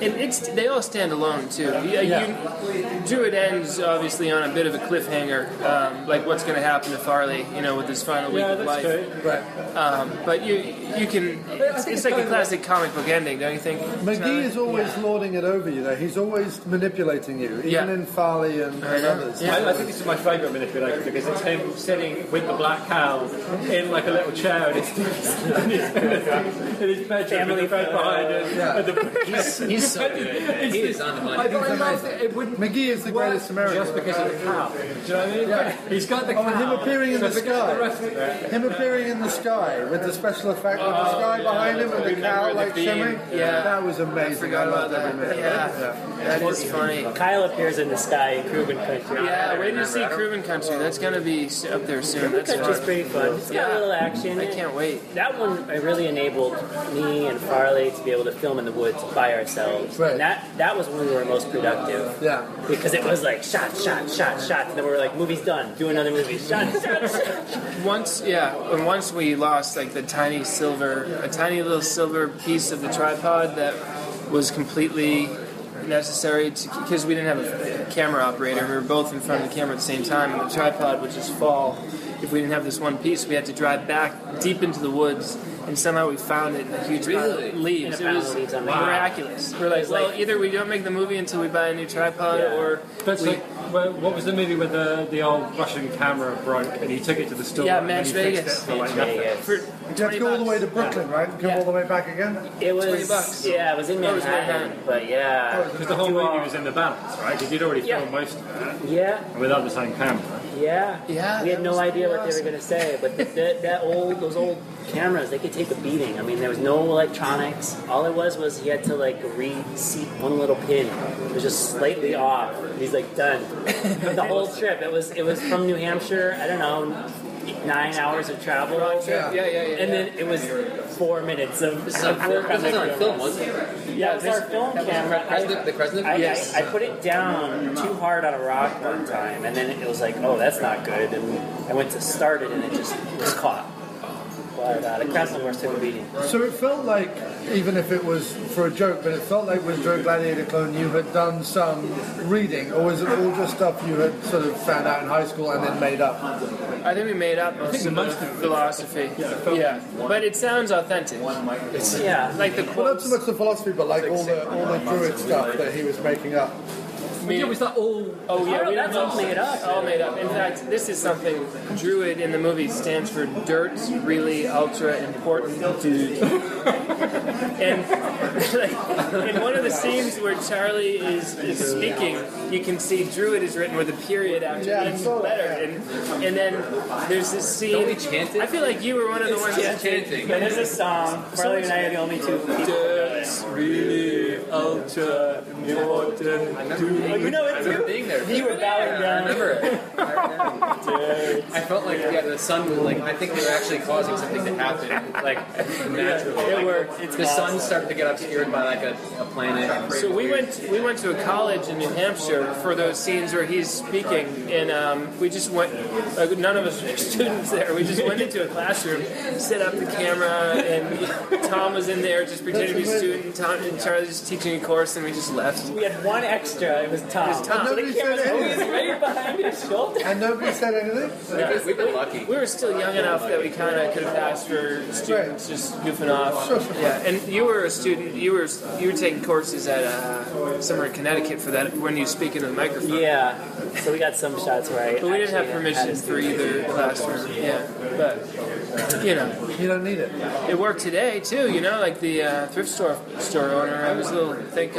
they all stand alone too. Druid ends obviously on a bit of a cliffhanger, like what's going to happen to Farley, with his final week of life. True. Right. But you can. It's like a classic comic book ending, don't you think? McGee is always lording it over you, though. He's always manipulating you, even in Farley and others. Yeah. I think this is my favourite manipulation because it's him sitting with the black cow in like a little chair in his bedroom with the bed behind him. Yeah. And the He's so good. He is on the money. I love it. McGee is the greatest American. Just because of the cow. Do you know what I mean? Yeah. He's got the cow. And him appearing in the sky. Him appearing in the sky with the special effect of the sky behind him and the cow like shimmering. Yeah. That was amazing. I loved every minute. Yeah. That is funny. Kyle appears in the sky in Cruben Country. Yeah, wait to see Cruben Country. That's going to be up there soon. Cruben Country's pretty fun. It's got a little action. I can't wait. That one really enabled me and Farley to be able to film in the woods by ourselves. Right. And that was when we were most productive. Yeah. Because it was like shot, and then we were like, movie's done, do another movie, shot. Once we lost like a tiny little silver piece of the tripod that was completely necessary because we didn't have a camera operator. We were both in front of the camera at the same time, and the tripod would just fall if we didn't have this one piece. We had to drive back deep into the woods, and somehow we found it in a huge pile of leaves. It was miraculous. We're like, well, either we don't make the movie until we buy a new tripod, or what was the movie with the old Russian camera broke and he took it to the store? Yeah, and Match he fixed Vegas. it for like nothing? For Did you have to go all the way to Brooklyn, right? Go all the way back again? It was $20. Yeah, it was in Manhattan, but yeah. Because the whole movie was in the balance, right? Because you'd already filmed most of it. Yeah. Without the same camera. Yeah. We had no idea what they were going to say, but those old cameras, they could take a beating. I mean, there was no electronics. All it was he had to like reseat one little pin. It was just slightly off. He's like, done. The whole trip. It was from New Hampshire, I don't know, 9 hours of travel. Yeah. And then it was 4 minutes of This was on film, wasn't it? Yeah, it was our film camera. The Kresnik? I put it down too hard on a rock one time, and then it was like, oh, that's not good. And I went to start it, and it just was caught. But the Kresnik was took a beating. So it felt like, even if it was for a joke, but it felt like with Druid Gladiator Clone you had done some reading, or was it all just stuff you had sort of found out in high school and then made up? I think we made up most of the philosophy. Yeah, but it sounds authentic. It's, like the Well, not quotes. so much the philosophy, but like all the Druid stuff that he was making up. Was that all? Oh yeah, we that's all made up. All made up. In fact, this is something Druid in the movie stands for Dirt's Really Ultra Important Dude. And like, in one of the scenes where Charlie is speaking, you can see Druid is written with a period after each letter, and then there's this scene. Don't we chant it? I feel like you were one of the ones chanting. Yeah, there's a song. Farley and I are the only two people. Dirt's Really Ultra Important Dude. Oh, you know it too? Being there. You were bowing down. I remember it. I felt like the sun was like, I think they were actually causing something to happen, like naturally. It worked. The sun started to get obscured by like a planet. So we went to a college in New Hampshire for those scenes where he's speaking, and we just went. None of us were students there. We just went into a classroom, set up the camera, and Tom was in there just pretending to be a student. Tom and Charlie just teaching a course, and we just left. We had one extra. It was Tom. And nobody said anything. Right behind his shoulder. And nobody said anything? We've been lucky. We were still young enough that we kind of could have passed for students just goofing off. Yeah, and you were a student. You were taking courses at somewhere in Connecticut for that when you speak into the microphone. Yeah. So we got some shots right. But we didn't have permission for either classroom. Yeah, but you don't need it. It worked today too. Like the thrift store owner. I was a little. I think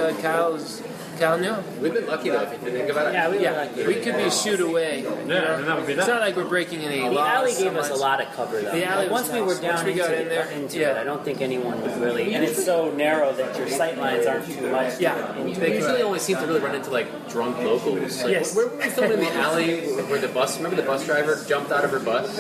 Cal knew. We've been lucky though, if you think about it. Yeah, we were lucky. We could be shoot away. That would be It's not like we're breaking any laws. The alley gave us a lot of cover, though. The alley once we were down into it, I don't think anyone would really. And it's so narrow that your sight lines aren't too much. Yeah. We usually only seem to really run into like drunk locals. Like, Yes. Where were we filming in the alley where the bus? Remember the bus driver jumped out of her bus?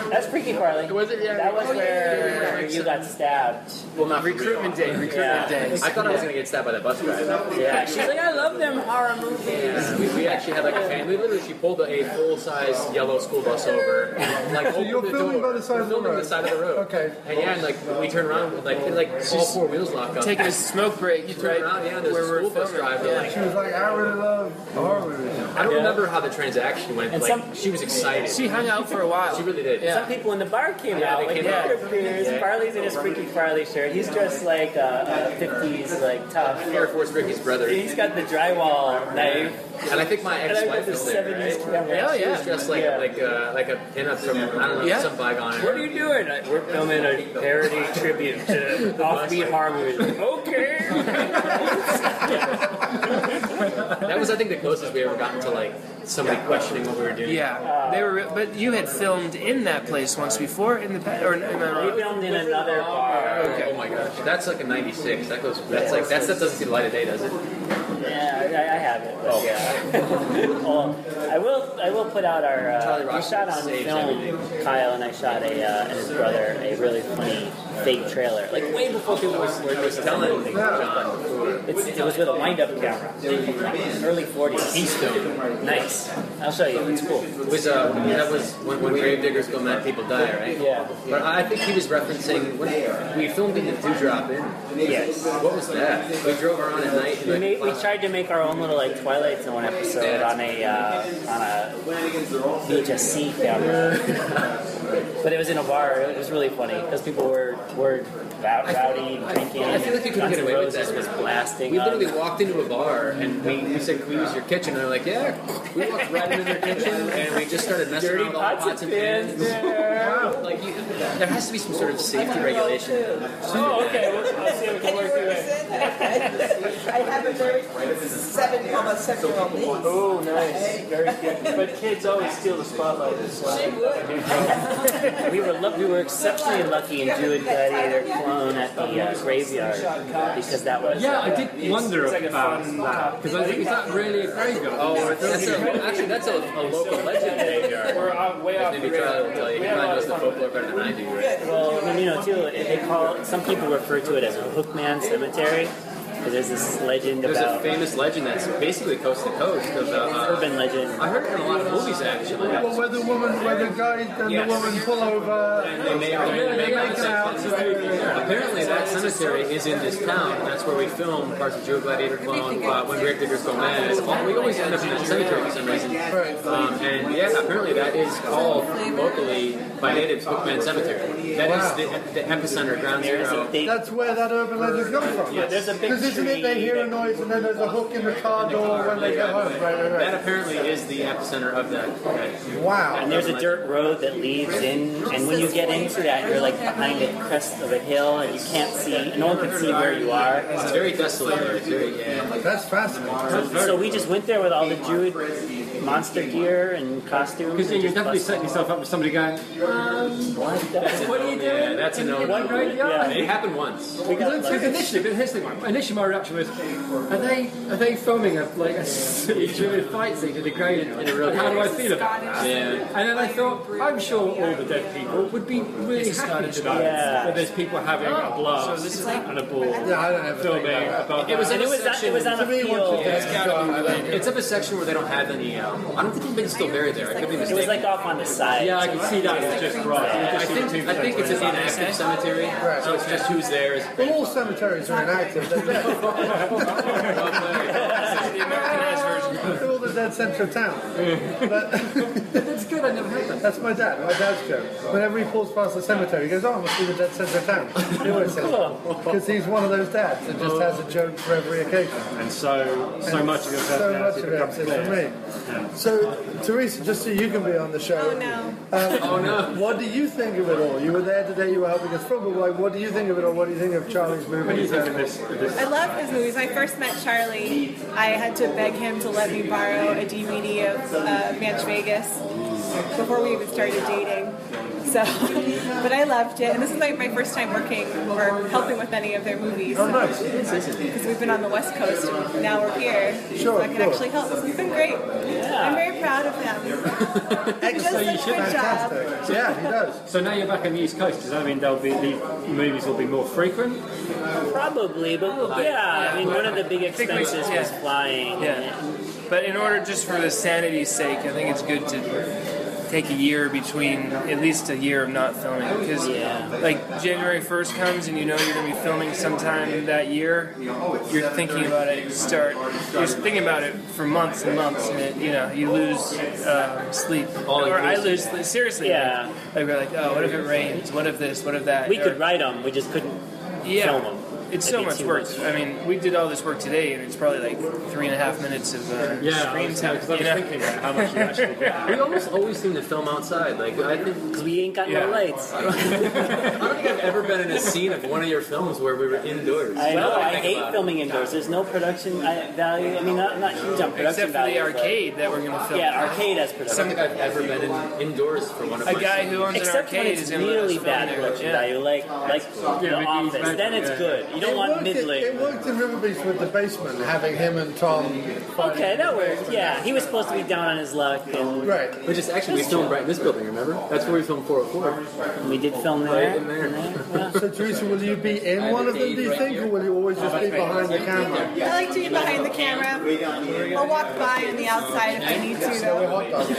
That's freaky, Farley. Was it? Yeah. That was where you got stabbed. Well, not Recruitment day. I thought I was going to get stabbed by that bus driver. Yeah, she's like, I love them horror movies. We actually had like a family. Literally, she pulled a full-size yellow school bus over. And, like, So you're opened the filming door. by the side of the We're filming road? the side of the road. Okay. And yeah, and like we turn around, and, like all four wheels lock up. Taking a smoke break. You turn around, yeah, and there's a school bus driver. Like, She was like, I really love horror movies. I don't remember how the transaction went. And Like she was excited. She hung out for a while. She really did. Some people in the bar came Yeah, out. they Like came out. characters. Yeah. Farley's in his Freaky Farley shirt. He's dressed like a 50s, like tough. Air Force Ricky's brother. He's got the drywall knife. And I think my And I got ex-wife the was there, 70s right? camera. Yeah, She was dressed like Yeah. like a pinup from I don't know some bygone. What are you doing? We're filming a parody tribute to offbeat horror movies. Okay. That was I think the closest we ever gotten to like somebody questioning what we were doing. Yeah, they were. But you had filmed in that place once before in the or in We filmed in another bar. Okay. Oh my gosh, that's like a '96. That goes. That's like that doesn't see the light of day, does it? Yeah, I have it. But yeah. Well, I will put out our. Charlie We shot on saves film. everything. Kyle and I shot and his brother a really funny fake trailer, like way before people was telling. It was with a wind-up camera. Early 40s. Keystone. Nice. I'll show you. It's cool. It was that was when gravediggers go mad, people die, right? Yeah. But I think he was referencing when we filmed in the Dewdrop Inn. Yes. What was that? We drove around at night. And We tried to make our own little like Twilight Zone episode on a VHS-C camera, but it was in a bar. It was really funny because people were rowdy, drinking. I feel like you couldn't Guns get N' away with Roses that. was blasting. We up. literally walked into a bar and we said, "Can we use your kitchen?" And they're like, "Yeah." We walked right into their kitchen and we just started messing Dirty around with all the pots and pans. Wow. Like there has to be some sort of safety regulation. Oh, okay. Well, I'll see if we can work through it. I have a very almost 7-year-old niece. Oh, nice. Very good. But kids always steal the spotlight. We were exceptionally lucky in Druid Gladiator Clone at the graveyard because that was. Yeah, I did wonder about that because I think is that really a graveyard? Oh, that's a local legend graveyard. We're way off the Maybe Charlie will tell you. He probably knows the folklore better than I do, right? Well, too, they call some people refer to it as a Hookman Cemetery. There's this legend There's about a famous legend that's basically coast to coast of urban legend. I heard it in a lot of movies actually. Well, where the guy and the woman pull over, They make out. Apparently, that cemetery is in this town. That's where we filmed parts of Druid Gladiator Clone. When Gravediggers Go Mad, we always end up in that cemetery for some reason. And yeah, apparently that is called locally by natives Hookman Cemetery. That is the epicenter, ground zero. that's where that urban legend comes from. Yeah, there's a big Because isn't it they hear a noise and then there's a hook in the car door when they get home? Right. That apparently is the epicenter of that. Wow. And there's a dirt road that leads in, and when you get into that, you're like behind the crest of a hill, and you can't see, no one can see where you are. It's very desolate. It's very, That's fascinating. So we just went there with all the Druid monster gear and costumes. Because and you just definitely busted. set yourself up with somebody going, What are you doing? Yeah, that's a no. one graveyard? It happened once. Because initially my reaction was, are they filming a Druid fight scene in a graveyard? And how do I feel about that? Yeah. And then I thought, I'm sure all the dead people would be really happy to know Yeah. that there's people having a blast and a ball Yeah, I don't ever filming think that. about It was that. in a section. It was on a field. It's of a section where they don't have any. I don't think anybody's still buried there. I could be It was mistaken. like off on the side. Yeah, I can see that. It's just right. I think it's an inactive cemetery, so it's just who's there. Well, all cemeteries are inactive. They're dead. The Americanized version. They're all the dead centre of town. That's good. I never heard that. That's my dad. My dad's joke. Whenever he pulls past the cemetery, he goes, "Oh, I must be the dead centre of town." He always says because he's one of those dads that just has a joke for every occasion. And so much of your So much personality of it becomes is for clear. me. So, Theresa, just so you can be on the show. Oh no. Oh no! What do you think of it all? You were there today. You were helping us film. But like, what do you think of it all? What do you think of Charlie's movie? What do you think of this? I love his movies. When I first met Charlie, I had to beg him to let me borrow a DVD of Match Vegas before we even started dating. So, but I loved it, and this is like my first time working or helping with any of their movies. Oh, nice. Because we've been on the West Coast, and now we're here, so I can actually help. It's been great. I'm very proud of them. He does such a good job. Yeah, he does. So now you're back on the East Coast. Does that mean the movies will be more frequent? Probably, but yeah, I mean, one of the big expenses was flying. Yeah. But in order, just for the sanity's sake, I think it's good to take a year between, at least a year of not filming. Because, like, January 1st comes and you know you're going to be filming sometime that year, you're thinking about it, you're thinking about it for months and months, and it, you lose sleep. Or I lose sleep, seriously. Yeah. Like, we're like, oh, what if it rains? What if this? What if that? We could write them, we just couldn't film them. It's so much work. I mean, we did all this work today, and it's probably like 3.5 minutes of screen time. Because I was thinking about how much you actually get. We almost always seem to film outside. Like I think Because we ain't got no lights. I don't think I've ever been in a scene of one of your films where we were indoors. I know, I hate filming indoors. There's no production value. I mean, not huge on production Except for value. the arcade that we're going to film. Yeah, arcade has I production. don't think I've ever been indoors for one of my A guy scenes. who owns Except an when arcade it's is going to let us really film bad there. production value, like The Office. Then it's good. You don't want middling. It worked in River Beach with the basement, having him and Tom. Okay, that works. Yeah, he was supposed to be down on his luck, and Right. Which is actually, we filmed right in this building, remember? That's where we filmed 404. we did film there. Right in there. Yeah. So, Theresa, will you be in one of them, do you think, or will you always just be behind the camera? I like to be behind the camera. I'll walk by on the outside if I need to, though. Hot dogs.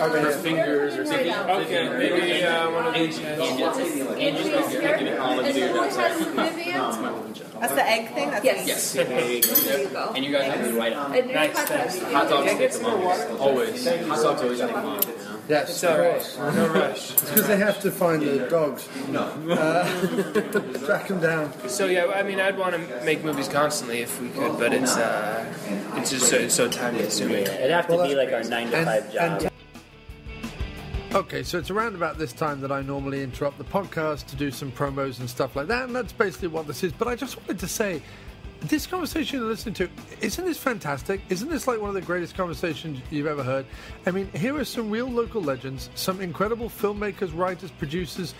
Over here. Fingers or something. Okay, maybe one of these That's the egg thing? That's Yes. And you guys have to be right on. Nice, thanks. Hot dogs take the longest. Always. Hot dogs always take the longest. Yes, It's all right. No rush. It's because they have to find the dogs. Track them down. So yeah, I mean, I'd want to make movies constantly if we could, but it's just so time consuming. It'd have to be like our 9 to 5 job. Okay, so it's around about this time that I normally interrupt the podcast to do some promos and stuff like that, and that's basically what this is. But I just wanted to say, this conversation you're listening to, isn't this fantastic? Isn't this like one of the greatest conversations you've ever heard? I mean, here are some real local legends, some incredible filmmakers, writers, producers,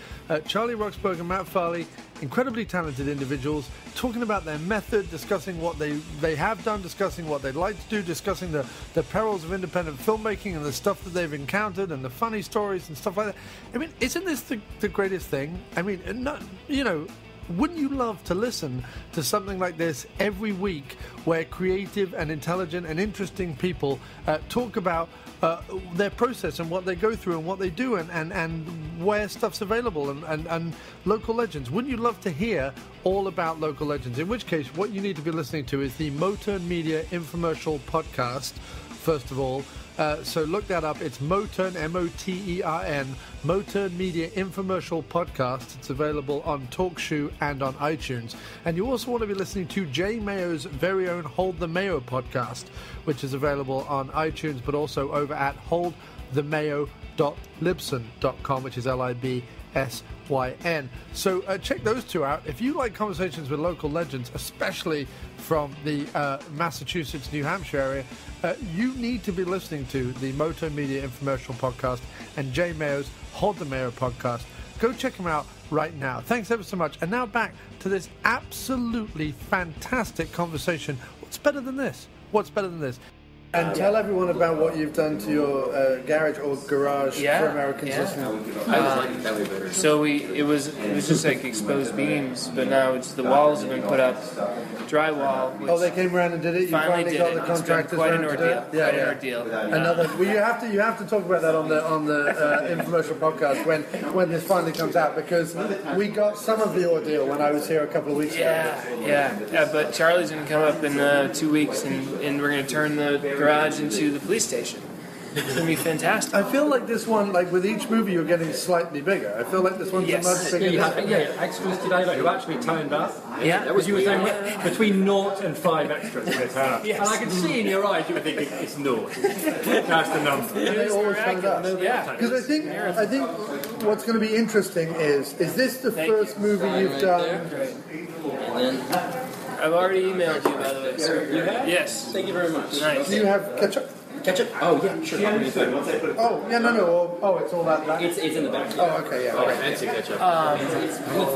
Charlie, Roxburgh and Matt Farley, incredibly talented individuals, talking about their method, discussing what they have done, discussing what they'd like to do, discussing the perils of independent filmmaking and the stuff that they've encountered and the funny stories and stuff like that. I mean, isn't this the greatest thing? I mean, wouldn't you love to listen to something like this every week where creative and intelligent and interesting people talk about their process and what they go through and what they do and where stuff's available and local legends? Wouldn't you love to hear all about local legends? In which case, what you need to be listening to is the Motern Media Infomercial Podcast, first of all. So look that up. It's Motern, M-O-T-E-R-N, Motern Media Infomercial Podcast. It's available on TalkShoe and on iTunes. And you also want to be listening to Jay Mayo's very own Hold the Mayo podcast, which is available on iTunes, but also over at holdthemayo.libsyn.com, which is Libsyn. So check those two out. If you like conversations with local legends, especially from the Massachusetts, New Hampshire area, you need to be listening to the Motern Media Infomercial Podcast and Jay Mayo's Hold the Mayo podcast. Go check them out right now. Thanks ever so much. And now back to this absolutely fantastic conversation. What's better than this? What's better than this? And tell everyone about what you've done to your garage or garage for Americans listening. I always like that way better. So it was just like exposed beams, but now it's the walls have been put up, drywall. Oh, they came around and did it. You finally finally did got it. the It's been contractors quite an around to do ordeal. it? Quite an ordeal. Another. Well, you have to talk about that on the infomercial podcast when this finally comes out, because we got some of the ordeal when I was here a couple of weeks ago. Yeah. But Charlie's going to come up in 2 weeks, and we're going to turn the garage into the police station. It's going to be fantastic. I feel like this one, like with each movie, you're getting slightly bigger. I feel like this one's a much bigger. You had extras today, like who actually turned up. Yeah. That was you were saying between 0 and 5 extras to turn up. Yes. And I could see in your eyes you were thinking it's 0. That's the number. They always turned up. Yeah. Because I think what's going to be interesting is this the first movie you've done? I've already emailed you, by the way, sir. You have? Yes. Thank you very much. Nice. Do you have ketchup? Ketchup? Oh, yeah, sure. Oh, yeah, no. Oh, it's all that. It's in the back. Oh, okay, yeah. Oh, fancy ketchup.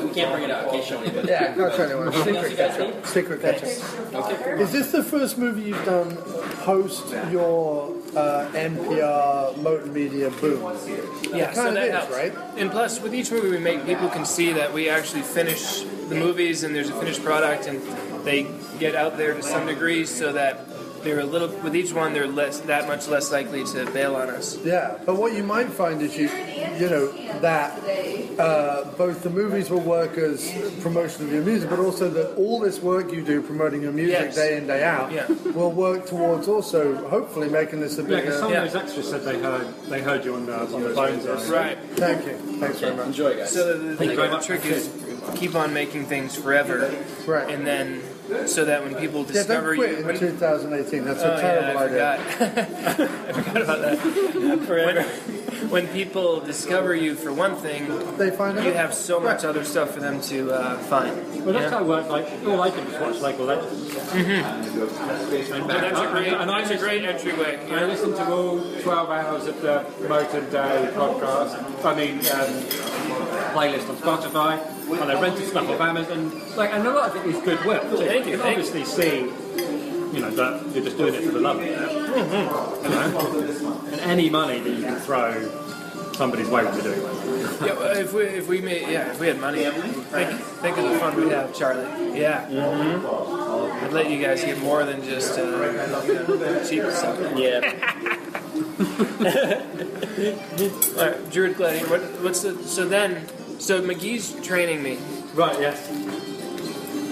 We can't bring it out. I can't show anybody. Yeah, not show anyone. Secret ketchup. Secret ketchup. Okay. Is this the first movie you've done post your NPR Motern Media boom? Yeah, It so kind that of is, helps. right? And plus, with each movie we make, people can see that we actually finish the movies and there's a finished product, and they get out there to some degree, so that they're a little. With each one, they're that much less likely to bail on us. Yeah, but what you might find is you know that both the movies will work as promotion of your music, but also that all this work you do promoting your music day in day out will work towards also hopefully making this a bigger. because some of those extras said they heard you on the phones. Right. Thank you. Thanks very much. Enjoy, guys. So the trick is keep on making things forever, Right. and then so that when people Yeah, discover don't quit you, in 2018. That's a terrible idea. I forgot about that. Forever. When people discover you for one thing, They find out. you have so much other stuff for them to find. Well, that's how it works. Like, all I can just watch Local Legends. That's a great entryway. I listen to all 12 hours of the Motern Day podcast. Playlist on Spotify. And I rented stuff off Amazon. And a lot of it is goodwill. So Thank you, you can obviously see, that you're just doing it for the love of it. And any money that you can throw somebody's way to doing it. Yeah, well, if we had money, think of the fun we have, Charlie. Yeah. Mm-hmm. I'd let you guys get more than just cheap stuff. Yeah. All right, Druid Gladiator. So McGee's training me Right, yes.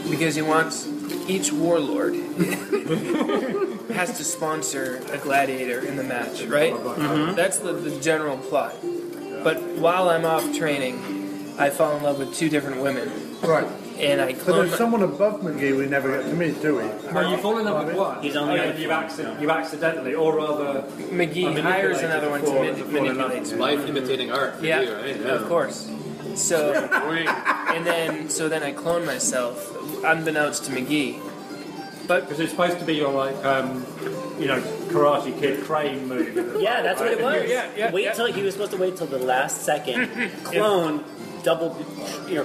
because he wants each warlord has to sponsor a gladiator in the match, right? Mm-hmm. That's the general plot. But while I'm off training, I fall in love with two different women, Right. and I But clone. there's someone above McGee we never get to meet, do we? No, you fall in love with one. He's only you accidentally, or rather, McGee hires another one to manipulate. Life imitating art. For Yeah, you, right? of course. So, then I clone myself, unbeknownst to McGee. But because it's supposed to be your Karate Kid crane move. Yeah, that's what it was. He was supposed to wait till the last second. Clone, double,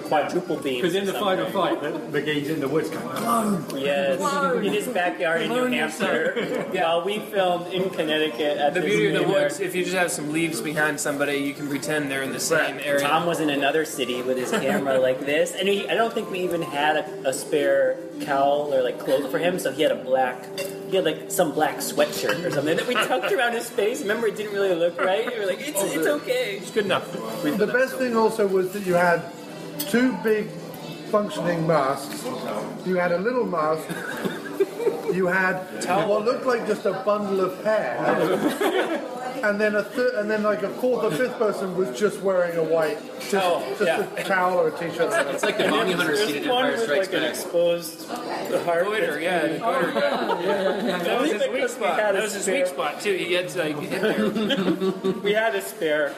quadruple beam. Because in the final fight, McGee's in the woods going, clone! Yes, in his backyard in New Hampshire. While we filmed in Connecticut at the this beauty of the vineyard. woods, if you just have some leaves behind somebody, you can pretend they're in the same area. Tom was in another city with his camera like this, and I don't think we even had a spare cowl or clothes for him, so he had some black sweatshirt or something that we tucked around his face. Remember, it didn't really look right. We were like, it's okay. It's good enough. The best thing also was that you had two big functioning masks. You had a little mask. You had what looked like just a bundle of hair. And then a fourth or fifth person was just wearing a white, a towel or a t-shirt. It's like the bounty hunter scene in Empire Strikes an Back. exposed heart. Goiter, the goiter guy. That was his weak spot. That was his weak spot too. He gets there. We had a spare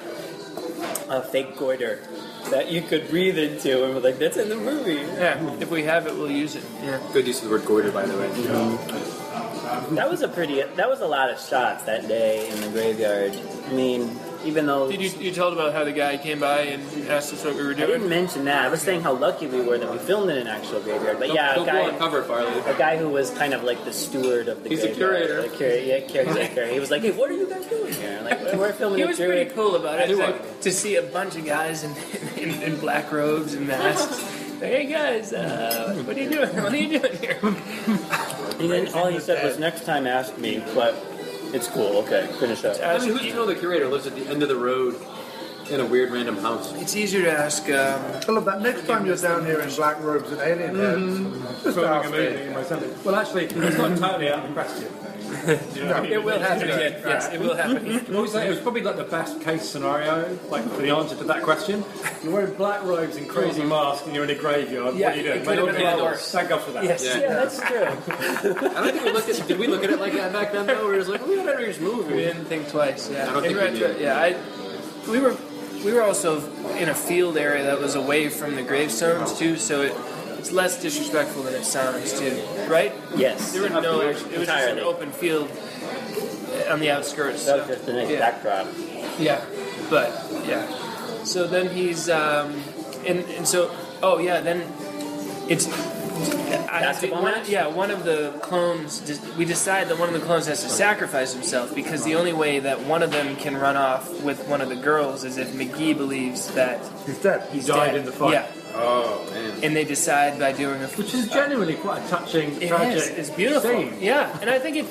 fake goiter that you could breathe into, and we're like, that's in the movie. Yeah, if we have it, we'll use it. Yeah. Good use of the word goiter, by the way. That was a lot of shots that day in the graveyard. I mean, even though... Did you told about how the guy came by and asked us what we were I doing? didn't mention that. I was saying how lucky we were that we filmed in an actual graveyard. But Don't go on cover, Farley. a guy who was kind of like the steward of the He's a graveyard. curator. Caretaker. He was like, hey, what are you guys doing here? Like, we're filming He a was Druid. pretty cool about it. To see a bunch of guys in black robes and masks. Hey guys, what are you doing? What are you doing here? And then all he said was, next time ask me, but it's cool. Okay, finish up. Who's to know the curator lives at the end of the road in a weird random house? It's easier to ask. I love that. Next time you're down here in black robes and alien heads, just ask me. Well, actually, it's not totally out of the question. It will happen again. Yes, it will happen again. What was that? It was probably like the best case scenario, for the answer to that question. You're wearing black robes and crazy masks, and you're in a graveyard. Yeah, what are you doing? it could have been a lot worse. Thank God for that. Yes. Yeah, that's true. I don't think we looked at. Did we look at it like that back then? Though we were just like, we better just move. We didn't think twice. Yeah. I don't think we did. Yeah. We were also in a field area that was away from the gravestones too, so it's less disrespectful than it sounds too, right? Yes. There were no. It was just an open field. on the outskirts. That was just a nice backdrop. Yeah, but yeah. So then he's and so then it's. One of the clones. We decide that one of the clones has to sacrifice himself because the only way that one of them can run off with one of the girls is if McGee believes that he's dead. He died in the fight. Yeah. Oh man. And they decide by doing which is genuinely quite a touching, tragic. It's beautiful. Scene. Yeah, and I think it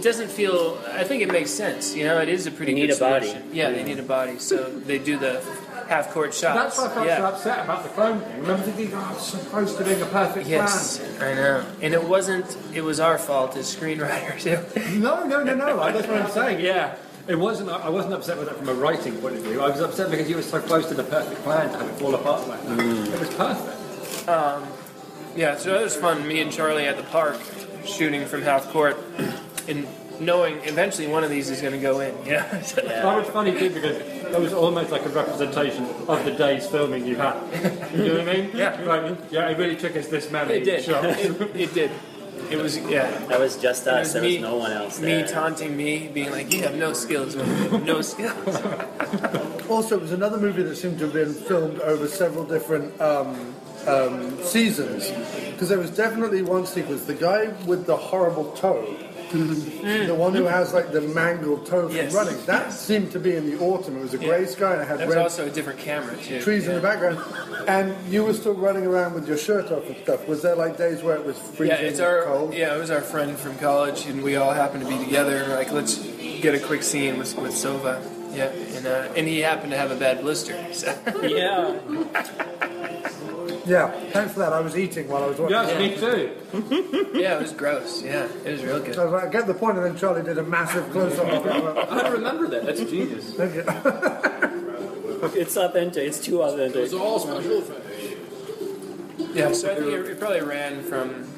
doesn't feel. I think it makes sense. You know, it is a pretty. They need good a body. solution. Yeah, they need a body, so they do the half-court shots. That's why I felt so upset about the clone thing. Remember thinking, I'm supposed to be a perfect plan. Yes, I know. And it wasn't. It was our fault as screenwriters. No. That's what I'm saying. Yeah. It wasn't. I wasn't upset with it from a writing point of view. I was upset because you were so close to the perfect plan to have it fall apart like that. It was perfect. Yeah, so that was fun. Me and Charlie at the park shooting from half court, and knowing eventually one of these is going to go in. Yeah. That was funny too because that was almost like a representation of the day's filming you had. You know what I mean? Yeah. Right. Yeah. It really took us this many It did. shots. It did. It was That was just us. There was no one else there. Me taunting me, being like, "You have no skills, man. No skills." Also, it was another movie that seemed to have been filmed over several different seasons, because there was definitely one sequence. The guy with the horrible toe, the one who has like the mangled toe from running, that seemed to be in the autumn. It was a grey sky and it had That was also a different camera too. trees in the background, and you were still running around with your shirt off and stuff. Was there like days where it was freezing cold? Yeah, it was our friend from college, and we all happened to be together. And we're like, let's get a quick scene with Sova. Yeah, and he happened to have a bad blister. So. Yeah. Yeah, thanks for that. I was eating while I was watching. Yes, me too. Yeah, it was gross. Yeah, it was real good. So I was like, get the point, and then Charlie did a massive close-up. I don't remember that. That's genius. Thank you. It's authentic. It's too authentic. It's all special effects. Yeah, so I think it probably ran from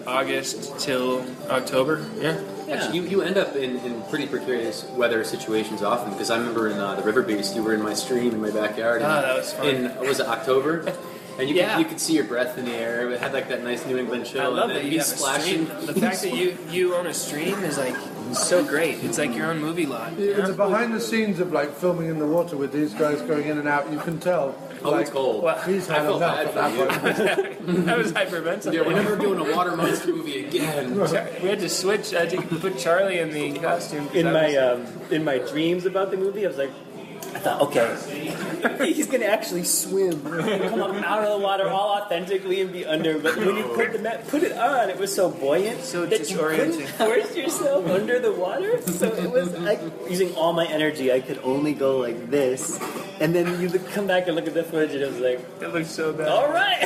August till October. Yeah. Actually, you end up in pretty precarious weather situations often, because I remember in the River Beast, you were in my stream in my backyard. That was fun. Was it October? And you could see your breath in the air. It had like that nice New England chill. I love and that then you have splashing. a stream. The fact that you own a stream is like so great. It's like your own movie lot. In the behind the scenes of like filming in the water with these guys going in and out, you can tell. Oh, it's cold. Well, He's had I felt enough bad at that point. I was hyperventilating. Yeah, we're never doing a water monster movie again. We had to switch. I had to put Charlie in the costume. In my dreams about the movie, I was like, I thought, okay, he's gonna actually swim, come up out of the water all authentically and be under. But when you put it on, it was so buoyant, So that you couldn't disorienting. force yourself under the water. So it was like using all my energy. I could only go like this, and then you come back and look at the footage, and it was like, It looks so bad. all right,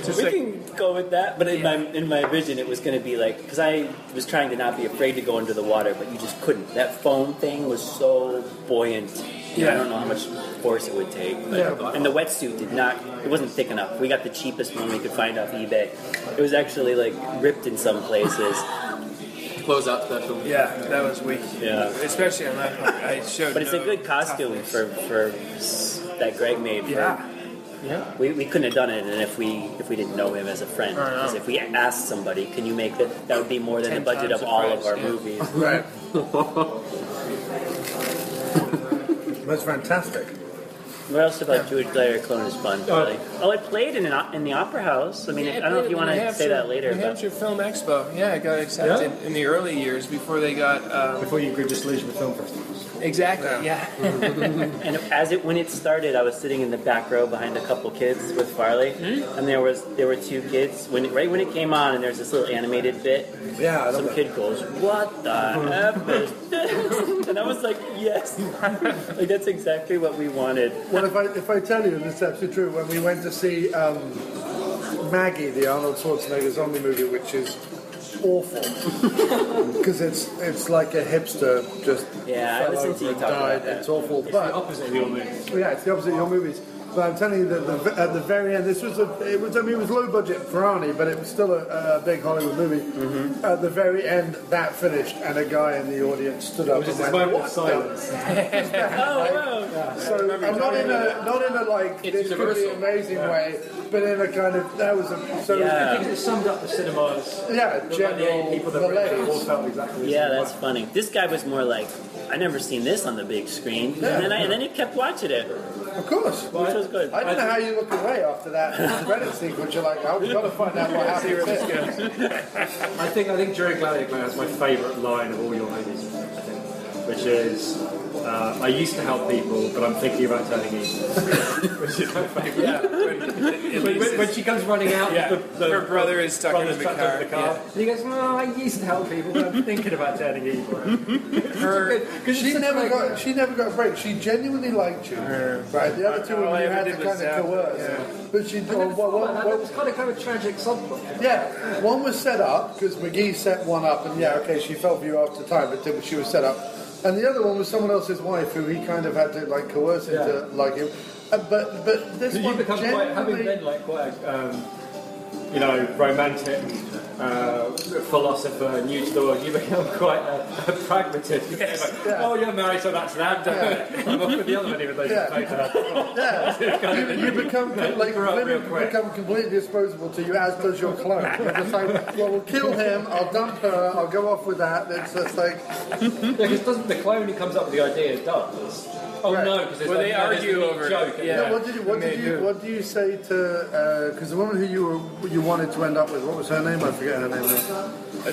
Just we like- can go with that. But in my vision, it was going to be like, because I was trying to not be afraid to go under the water, but you just couldn't. That foam thing was so buoyant. Yeah. I don't know how much force it would take. But, and the wetsuit it wasn't thick enough. We got the cheapest one we could find off eBay. It was actually like ripped in some places. Close out special. Yeah, that was weak. Yeah. Especially on that part. I showed. But it's a good costume for that Greg made. Yeah. We couldn't have done it, and if we didn't know him as a friend, because if we asked somebody, can you make that would be more than the 10 budget times of the all price, of our yeah. movies. Right. That's fantastic. What else about Druid Gladiator Clone is fun? Really? Oh, I played in the Opera House. I mean, I don't know if you want to say that later. New Hampshire Film Expo. Yeah, I got accepted in the early years before they got. Before you grew disillusioned with film festivals. Exactly. Yeah. And when it started, I was sitting in the back row behind a couple kids with Farley, and there were two kids right when it came on, and there's this little animated bit. Yeah, I love Some that. kid goes, "What the f is this?" And I was like, "Yes, like that's exactly what we wanted." Well, if I tell you, and it's absolutely true, when we went to see Maggie, the Arnold Schwarzenegger zombie movie, which is awful because it's like a hipster just Yeah, I fell listened to over you and talk about died. that. It's awful, It's but the opposite of your movies. yeah, it's the opposite of your movies. But I'm telling you that at the very end, it was low budget for Arnie, but it was still a big Hollywood movie. Mm-hmm. At the very end, that finished, and a guy in the audience stood up and went, moment of silence. So I'm not in a like this could be an amazing way, but in a kind of that was a so I think it summed up the cinemas. General people that all felt exactly the same. that's funny. This guy was more like, I never seen this on the big screen, and then he kept watching it. Of course. Which was good. I don't know how you look away after that credit sequence. You're like, oh, we've got to find out what happens here. I think Druid Gladiator Clone is my favourite line of all your movies, I think, which is, I used to help people, but I'm thinking about turning evil. Which is my favourite. When she comes running out, her brother is stuck in the car. And he goes, I used to help people, but I'm thinking about turning evil. She never got a break. She genuinely liked you, right? The other two of you had to kind of coerce, but she. That was kind of a tragic subplot. Yeah, one was set up because McGee set one up, and she fell for you after time, but she was set up. And the other one was someone else's wife who he kind of had to like coerce into like him. But this so one you become genuinely... having been like quite romantic philosopher, new thought, you become quite a pragmatist. Yes. Oh, you're married, so that's that. I'm off with the other one, even though you you become become completely disposable to you, as does your clone. You're just like, well, we'll kill him. I'll dump her. I'll go off with that. It's just like because doesn't the clone who comes up with the idea does? Oh no, because they argue over joke. Yeah. What do you say to? Because the woman who you wanted to end up with, what was her name? I forget her name.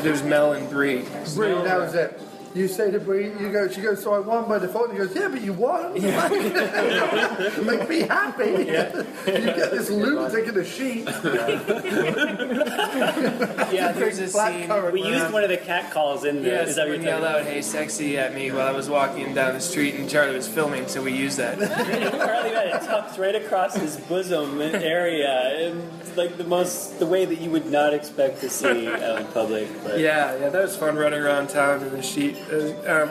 There was Mel and Bree. Bree, that was it. You say to Bree, she goes, so I won by default. And he goes, yeah, but you won. Like, be happy. Yeah. You get this lunatic in a sheet. There's a scene. We used one of the cat calls in there. Yes, we yelled out, hey, sexy, at me while I was walking down the street, and Charlie was filming, so we used that. Charlie had it tucked right across his bosom area, and like the way that you would not expect to see out in public. But. Yeah, that was fun running around town in the sheet.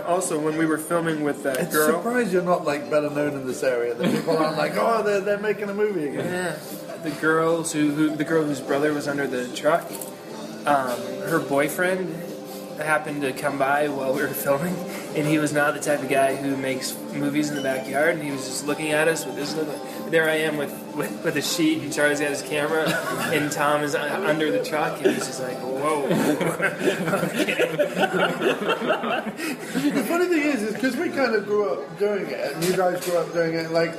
Also, when we were filming with that girl... I'm surprised you're not like better known in this area. That people aren't like, oh, they're making a movie again. Yeah, the girl whose brother was under the truck, her boyfriend happened to come by while we were filming, and he was not the type of guy who makes movies in the backyard, and he was just looking at us with this look. There I am with a sheet, and Charlie's got his camera, and Tom is under the truck, and he's just like, whoa. The funny thing is because we kind of grew up doing it, and you guys grew up doing it, like,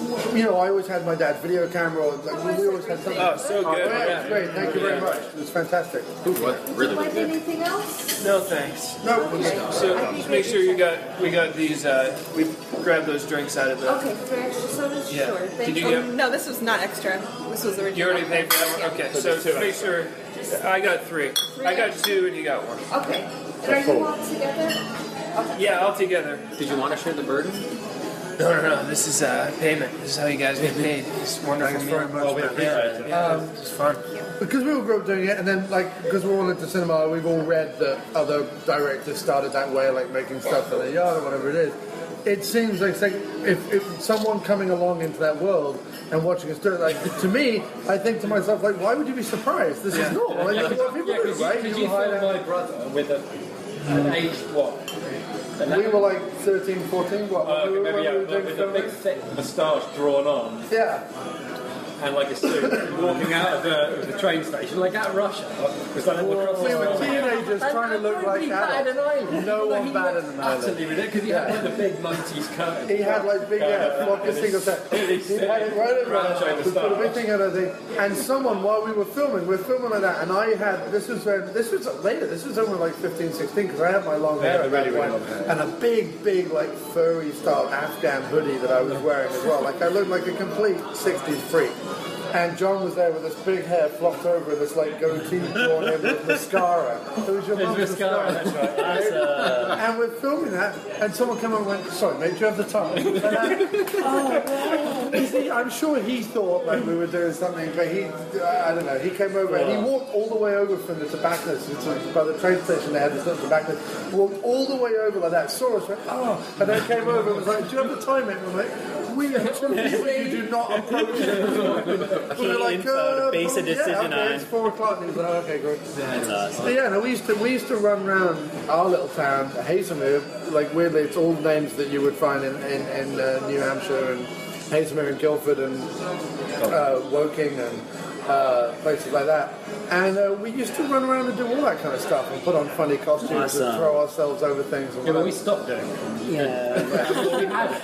I always had my dad's video camera. We always had something. Oh, so good. Yeah, great. Thank you very much. It was fantastic. Really Like anything else? No, thanks. No. So just make sure we got these. We grabbed those drinks out of the. Okay, 3 extra sodas? Yeah. Sure. Did you get? No, this was not extra. This was original. You already paid for that one. Okay, so make sure. I got 3. I got 2, and you got 1. Okay. And are you all together? Yeah, all together. Did you want to share the burden? No. This is payment. This is how you guys get paid. It's wonderful. Thanks very much. It's fun. Because we all grew up doing it, and then because we're all into cinema, we've all read that other directors started that way, like making stuff in their yard or whatever it is. It seems like if someone coming along into that world and watching us do it, like to me, I think to myself, like, why would you be surprised? This is normal. Like, people do, right? Because you filmed my brother with an age what? We were like 13, 14. What? With a big thick moustache drawn on. Yeah. And like a suit, walking out of the train station, like at Russia. Was that We were teenagers trying to look like adults. No one batted an island. Absolutely ridiculous, because he had like the big 90s coat. He had like big, vodka single set. He had it right over we put a big thing out of the thing. And someone, while we were filming like that, and I had, this was later, this was only like 15, 16, because I had my long hair at that point, and a big, like furry style Afghan hoodie that I was wearing as well. Like I looked like a complete 60s freak. And John was there with this big hair flopped over and this like goatee drawn in with mascara. It was your mum's mascara. That's right. And we're filming that, and someone came over and went, sorry mate, do you have the time? And I'm sure he thought like we were doing something, but I don't know, he came over and he walked all the way over from the tobacconist, by the train station they had this little tobacconist, walked all the way over like that, saw us, went, and then came over and was like, do you have the time mate? And I'm like, We are two people you do not approach it. Key info to base a decision on. It's 4 o'clock. And he's like, okay, good. That's awesome. But yeah, no, we used to run around our little town, Hazelmere. Like weirdly, it's all names that you would find in New Hampshire and Hazelmere and Guildford and Woking and places like that. And we used to run around and do all that kind of stuff and put on funny costumes and throw ourselves over things. And but we stopped doing it. Yeah.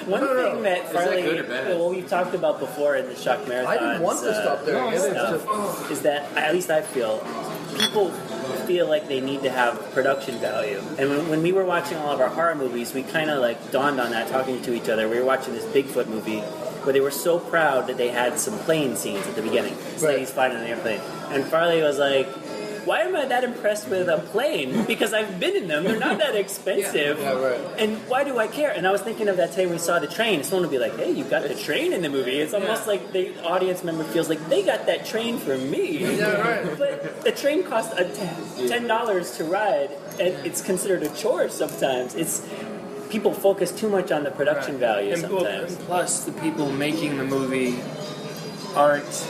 One thing that Farley, what we've talked about before in the Shock Marathons, I didn't want to stop doing it. Is that, at least I feel, people feel like they need to have production value. And when we were watching all of our horror movies, we kind of like dawned on that talking to each other. We were watching this Bigfoot movie where they were so proud that they had some plane scenes at the beginning. So he's flying on an airplane. And Farley was like, why am I that impressed with a plane? Because I've been in them. They're not that expensive. And why do I care? And I was thinking of that time we saw the train. Someone would be like, hey, you got the train in the movie. It's almost like the audience member feels like they got that train for me. But the train costs $10 to ride, and it's considered a chore sometimes. People focus too much on the production value sometimes. And plus, the people making the movie aren't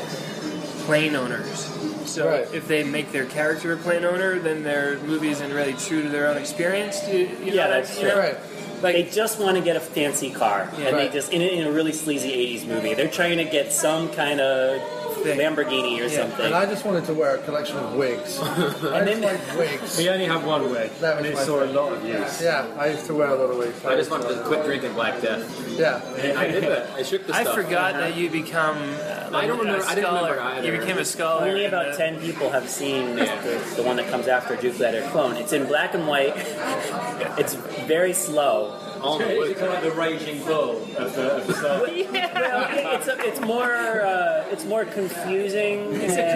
plane owners. So if they make their character a plane owner, then their movie isn't really true to their own experience. That's true. Like, they just want to get a fancy car, and they just in a really sleazy '80s movie, they're trying to get some kind of Lamborghini or something. And I just wanted to wear a collection of wigs. I didn't like wigs. We only have one wig, and it saw a lot of use. Yeah, I used to wear a lot of wigs. I just wanted to quit drinking Black Death. Yeah. I did that. I shook the stuff. I forgot that you become I don't remember. I didn't remember either. You became a scholar. Only about 10 people have seen the one that comes after Druid Gladiator Clone. It's in black and white. It's very slow. It's kind of like the raging bull of the saga. It's more confusing. It's a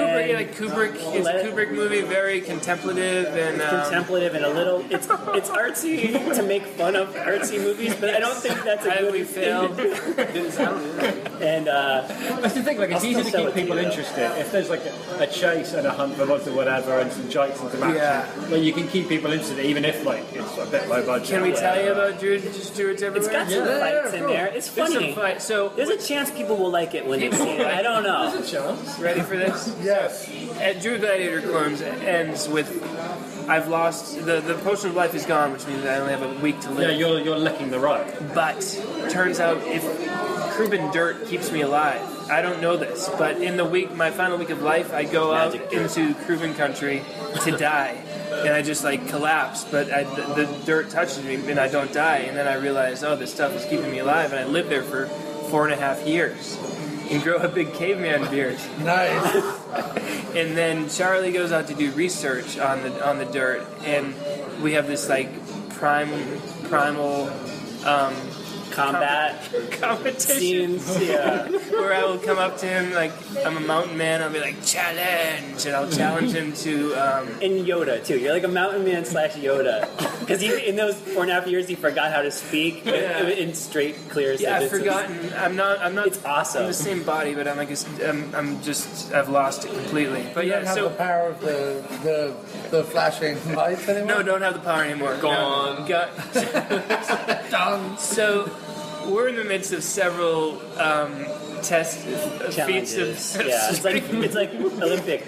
Kubrick. It's a Kubrick movie, very contemplative and a little. It's artsy to make fun of artsy movies, but I don't think that's a good. We failed. And that's the thing. Like, it's easy to keep people interested if there's like a chase and a hunt for lots of whatever and some jokes and some action. Yeah. Like, you can keep people interested even if like it's a bit low budget. Can we tell you about Druids Everywhere? It's got some fights in there. It's funny. So there's a chance people will like it when they see it. I don't know. There's a chance. Ready for this? Yes. At Druid Gladiator Clones ends with I've lost the potion of life is gone, which means I only have a week to live. Yeah, you're licking the rug. But turns out if Kruben dirt keeps me alive, I don't know this, but in my final week of life, I go out into Kruben country to die. And I just like collapse, but the dirt touches me and I don't die. And then I realize, this stuff is keeping me alive. And I live there for 4.5 years and grow a big caveman beard. Nice. And then Charlie goes out to do research on the dirt, and we have this like primal combat competition scenes, where I will come up to him like I'm a mountain man. I'll be like challenge, and I'll challenge him to. In Yoda too, you're like a mountain man / Yoda, because in those 4.5 years he forgot how to speak in straight, clear sentences. Yeah, I've forgotten. I'm not. It's awesome. I'm the same body, but I've lost it completely. But you don't have the power of the flashing lights anymore. No, don't have the power anymore. Gone. Done. So we're in the midst of several feats of it's like Olympic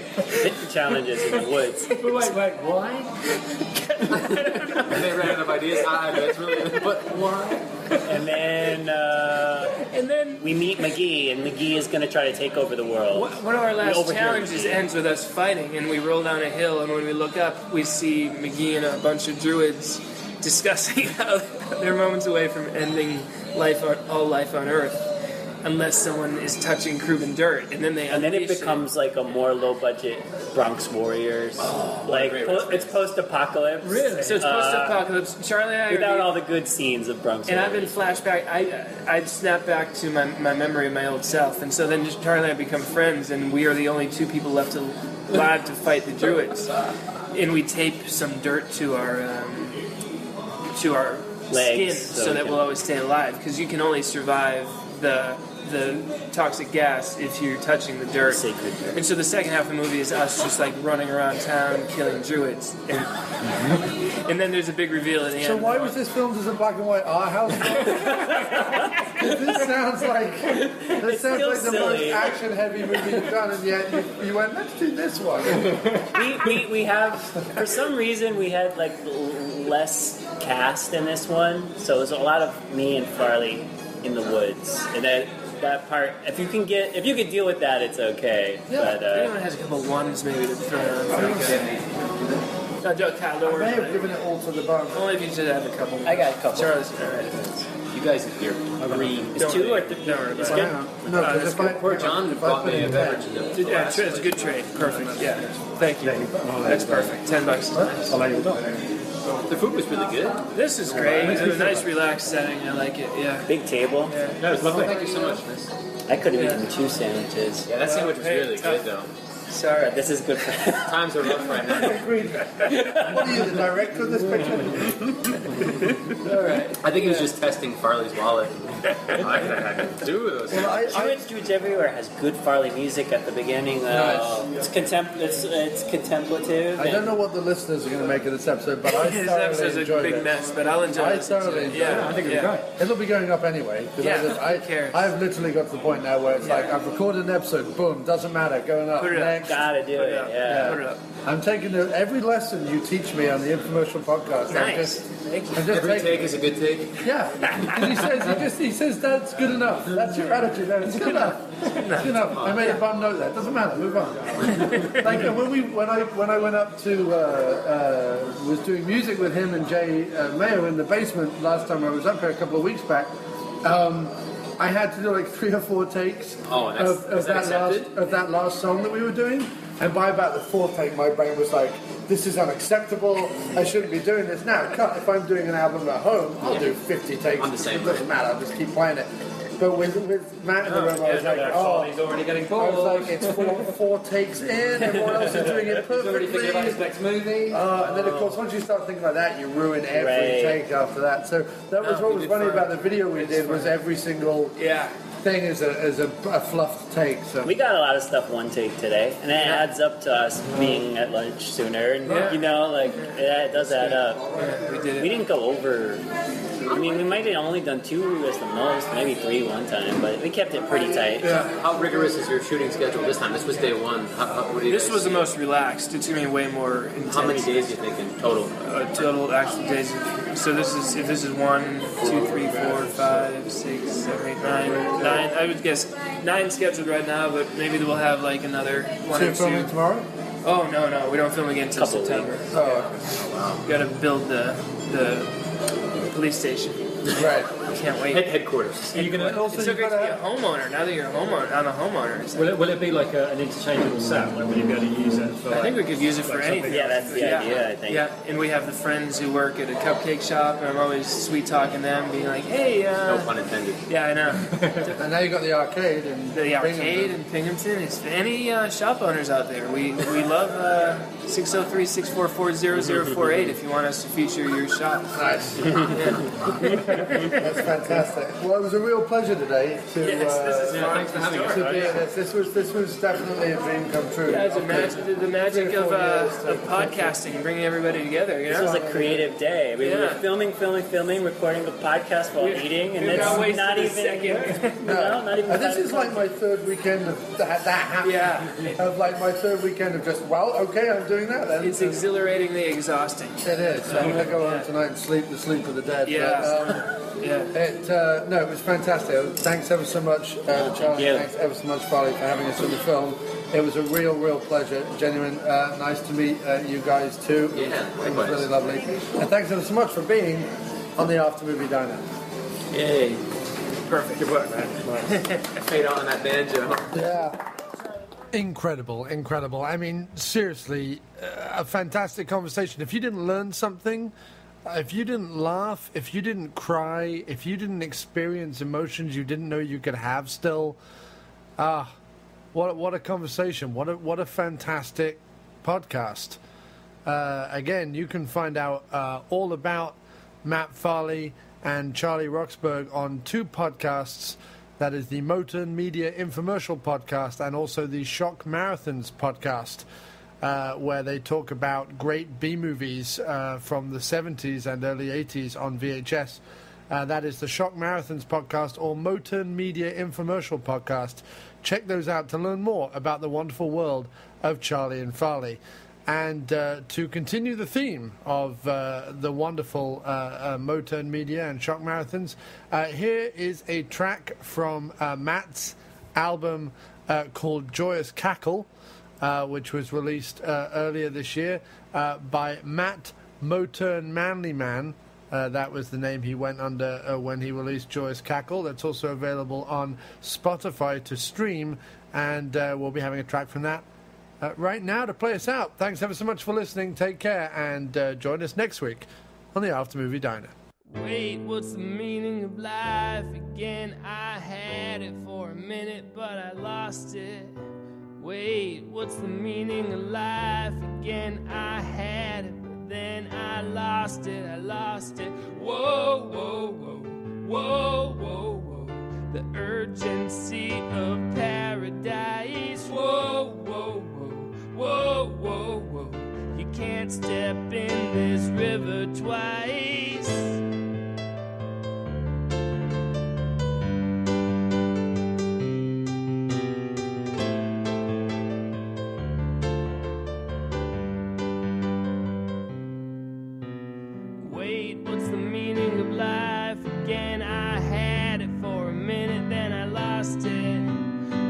challenges in the woods. Wait, why? They ran out of ideas. That's really. But why? And then we meet McGee, and McGee is going to try to take over the world. One of our last challenges ends with us fighting, and we roll down a hill, and when we look up, we see McGee and a bunch of druids discussing how they're moments away from ending all life on Earth. Unless someone is touching Kruben dirt, and then it becomes like a more low budget Bronx Warriors. It's post-apocalypse. Really? So it's post-apocalypse. Charlie and I without all the good scenes of Bronx Warriors. And I've been flashback. I'd snap back to my memory of my old self, and so then Charlie and I become friends, and we are the only two people left alive to fight the druids. And we tape some dirt to our legs, skin so that we'll always stay alive, because you can only survive the the toxic gas if you're touching the dirt. Sacred dirt. And so the second half of the movie is us just like running around town killing druids. And then there's a big reveal at the end. So why was this filmed as a black and white art house? This sounds like the most action-heavy movie you've done, and yet you went, let's do this one. We have, for some reason, we had like less cast in this one, so there's a lot of me and Farley in the woods, and that part. If you could deal with that, it's okay. Yeah. But Anyone has a couple of ones maybe to throw on. No, Kyle, don't I worry may about have given it all to the bone. Only if you should have a couple. I got a couple. Charlie's all right. You guys here agree. It's two or three. Don't worry about It's it. good. No, because if I... Poor John bought me a beverage. Yeah, it's a good trade. Perfect. Yeah. Thank you. That's perfect. $10 is nice. The food was really good. This is great. It's a nice, relaxed setting. I like it. Yeah. Big table. No, it's lovely. Thank you so much, miss. I could have eaten 2 sandwiches. Yeah, that sandwich was really tough. good, though. Sorry. This is good for Times are rough right now. Agreed. What are you, the director of this picture? All right. I think he was just testing Farley's wallet. I had to do those. Well, Druids Everywhere has good Farley music at the beginning. It's contemplative. I don't know what the listeners are going to make of this episode, but I This thoroughly episode's a enjoyed big it. mess, but I'll enjoy I it. thoroughly enjoyed it. I think it'll be great. It'll be going up anyway. 'Cause Yeah, who cares? I've literally got to the point now where it's like, I've recorded an episode, boom, doesn't matter, going up. Put it up. Next. Gotta do it. Yeah. Put it up. I'm taking every lesson you teach me on the infomercial podcast. Nice. Thank you. I'm just Every taking take is a good take. Yeah, and he says that's good enough. That's your attitude. There. It's good enough. It's good enough. I made a bum note there. Doesn't matter. Move on. Like when I went up to was doing music with him and Jay Mayo in the basement last time I was up here a couple of weeks back. I had to do like 3 or 4 takes of that last song that we were doing, and by about the 4th take, my brain was like, "This is unacceptable. I shouldn't be doing this now." Cut. If I'm doing an album at home, I'll do 50 takes. I'm the same It doesn't matter. I'll just keep playing it. But with Matt in the room, I was like, He's already getting I bored. was like, it's 4 takes in. Everyone else is doing it He's already thinking about his perfectly. next movie. And then, of course, once you start thinking like that, you ruin every take after that. So that was what was funny about the video we did, was every single thing is a fluffed take. So We got a lot of stuff one take today, and it adds up to us being at lunch sooner, and it does add up. We did it. We didn't go over. I mean, we might have only done 2 as the most, maybe 3 one time, but we kept it pretty tight. How rigorous is your shooting schedule this time? This was day 1. What do you This guys was the see? most relaxed. It's going to be way more intense. How many days do you think in total? Total actual days. So this is 1, 2, 3, 4, 5, 6, 7, 8, 9. I would guess 9 scheduled right now, but maybe we'll have like another 1 so or you're filming 2. tomorrow? Oh no, we don't film again until Couple September. Oh, Got to build the police station. right. Can't wait. Headquarters. Are you gonna? Also, It's so you've great to got be a homeowner. Now that you're a homeowner, I'm a homeowner. It's like, Will it be like an interchangeable set? Like, will you be able to use it for? I think we could use it for anything. Yeah, that's the idea, I think. Yeah, and we have the friends who work at a cupcake shop, and I'm always sweet talking them, being like, "Hey, No pun intended. yeah, I know." And now you got the arcade and The arcade in Binghamton. It's any shop owners out there. We love 603-644-0048 if you want us to feature your shop. Nice. That's fantastic. Well, it was a real pleasure today to Yes, this is fun. thanks for having us. to be in this. This was definitely a dream come true. Yeah, it's the magic 3 or 4 years of podcasting, bringing everybody together. You This know? was a creative day. We were filming, recording the podcast while eating, and we've it's not wasted not a even. second. Not even. This is like my 3rd weekend of that happened. Yeah. Of like my 3rd weekend of just, okay, I'm doing that then. It's exhilaratingly exhausting. It is. I'm going to go home tonight and sleep the sleep of the dead. Yeah. But, Yeah. it was fantastic. Thanks ever so much, Charlie. you. Thanks ever so much, Farley, for having us in the film. It was a real pleasure. Genuine. Nice to meet you guys too. Yeah, It was likewise. really lovely. And thanks ever so much for being on the After Movie Diner. Yay. Perfect. Good work, man. Fade out on that banjo. Yeah. Incredible. I mean, seriously, a fantastic conversation. If you didn't learn something, if you didn't laugh, if you didn't cry, if you didn't experience emotions you didn't know you could have still, what a conversation. What a fantastic podcast. Again, you can find out all about Matt Farley and Charlie Roxburgh on 2 podcasts That is the Motern Media Infomercial Podcast and also the Shock Marathons Podcast, where they talk about great B-movies from the 70s and early 80s on VHS. That is the Shock Marathons Podcast or Motern Media Infomercial Podcast. Check those out to learn more about the wonderful world of Charlie and Farley. And to continue the theme of the wonderful Motern Media and Shock Marathons, here is a track from Matt's album called Joyous Cackle, which was released earlier this year by Matt Motern Manly Man. That was the name he went under when he released Joyous Cackle. That's also available on Spotify to stream, and we'll be having a track from that right now to play us out. Thanks ever so much for listening. Take care, and join us next week on the After Movie Diner. Wait, what's the meaning of life again? I had it for a minute, but I lost it. Wait, what's the meaning of life again? I had it, but then I lost it. Whoa, whoa, whoa, whoa, whoa, whoa. The urgency of paradise. Whoa, whoa, whoa, whoa, whoa, whoa. You can't step in this river twice. Wait, what's the meaning of life again? I had it for a minute, then I lost it.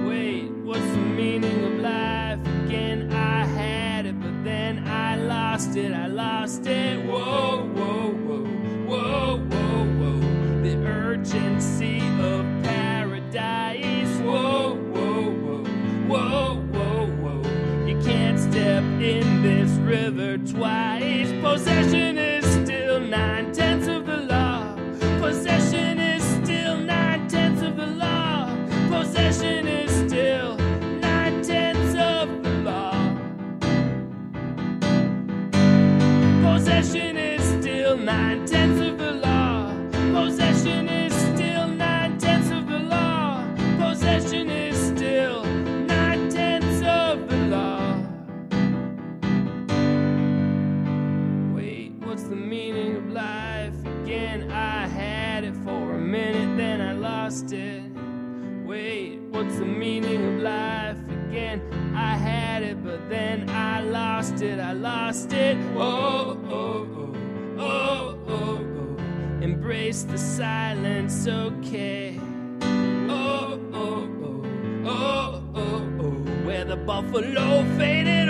Wait, what's the meaning of life again? I had it, but then I lost it. Whoa, whoa, whoa, whoa, whoa, whoa. The urgency of paradise. Whoa, whoa, whoa, whoa, whoa, whoa. You can't step in this river twice. Possession is still 9/10 of the law. Possession is still 9/10 of the law. Possession is still 9/10 of the law. Possession is still 9/10 of the law. Possession is still 9/10 of the law. Possession is still 9/10 of the law. Wait, what's the meaning of life again? I had it for a minute, then I lost it. Wait, what's the meaning of life again? I had it, but then I lost it. Oh, oh, oh, oh, oh, oh. Embrace the silence, okay. Oh, oh, oh, oh, oh, oh. Where the buffalo faded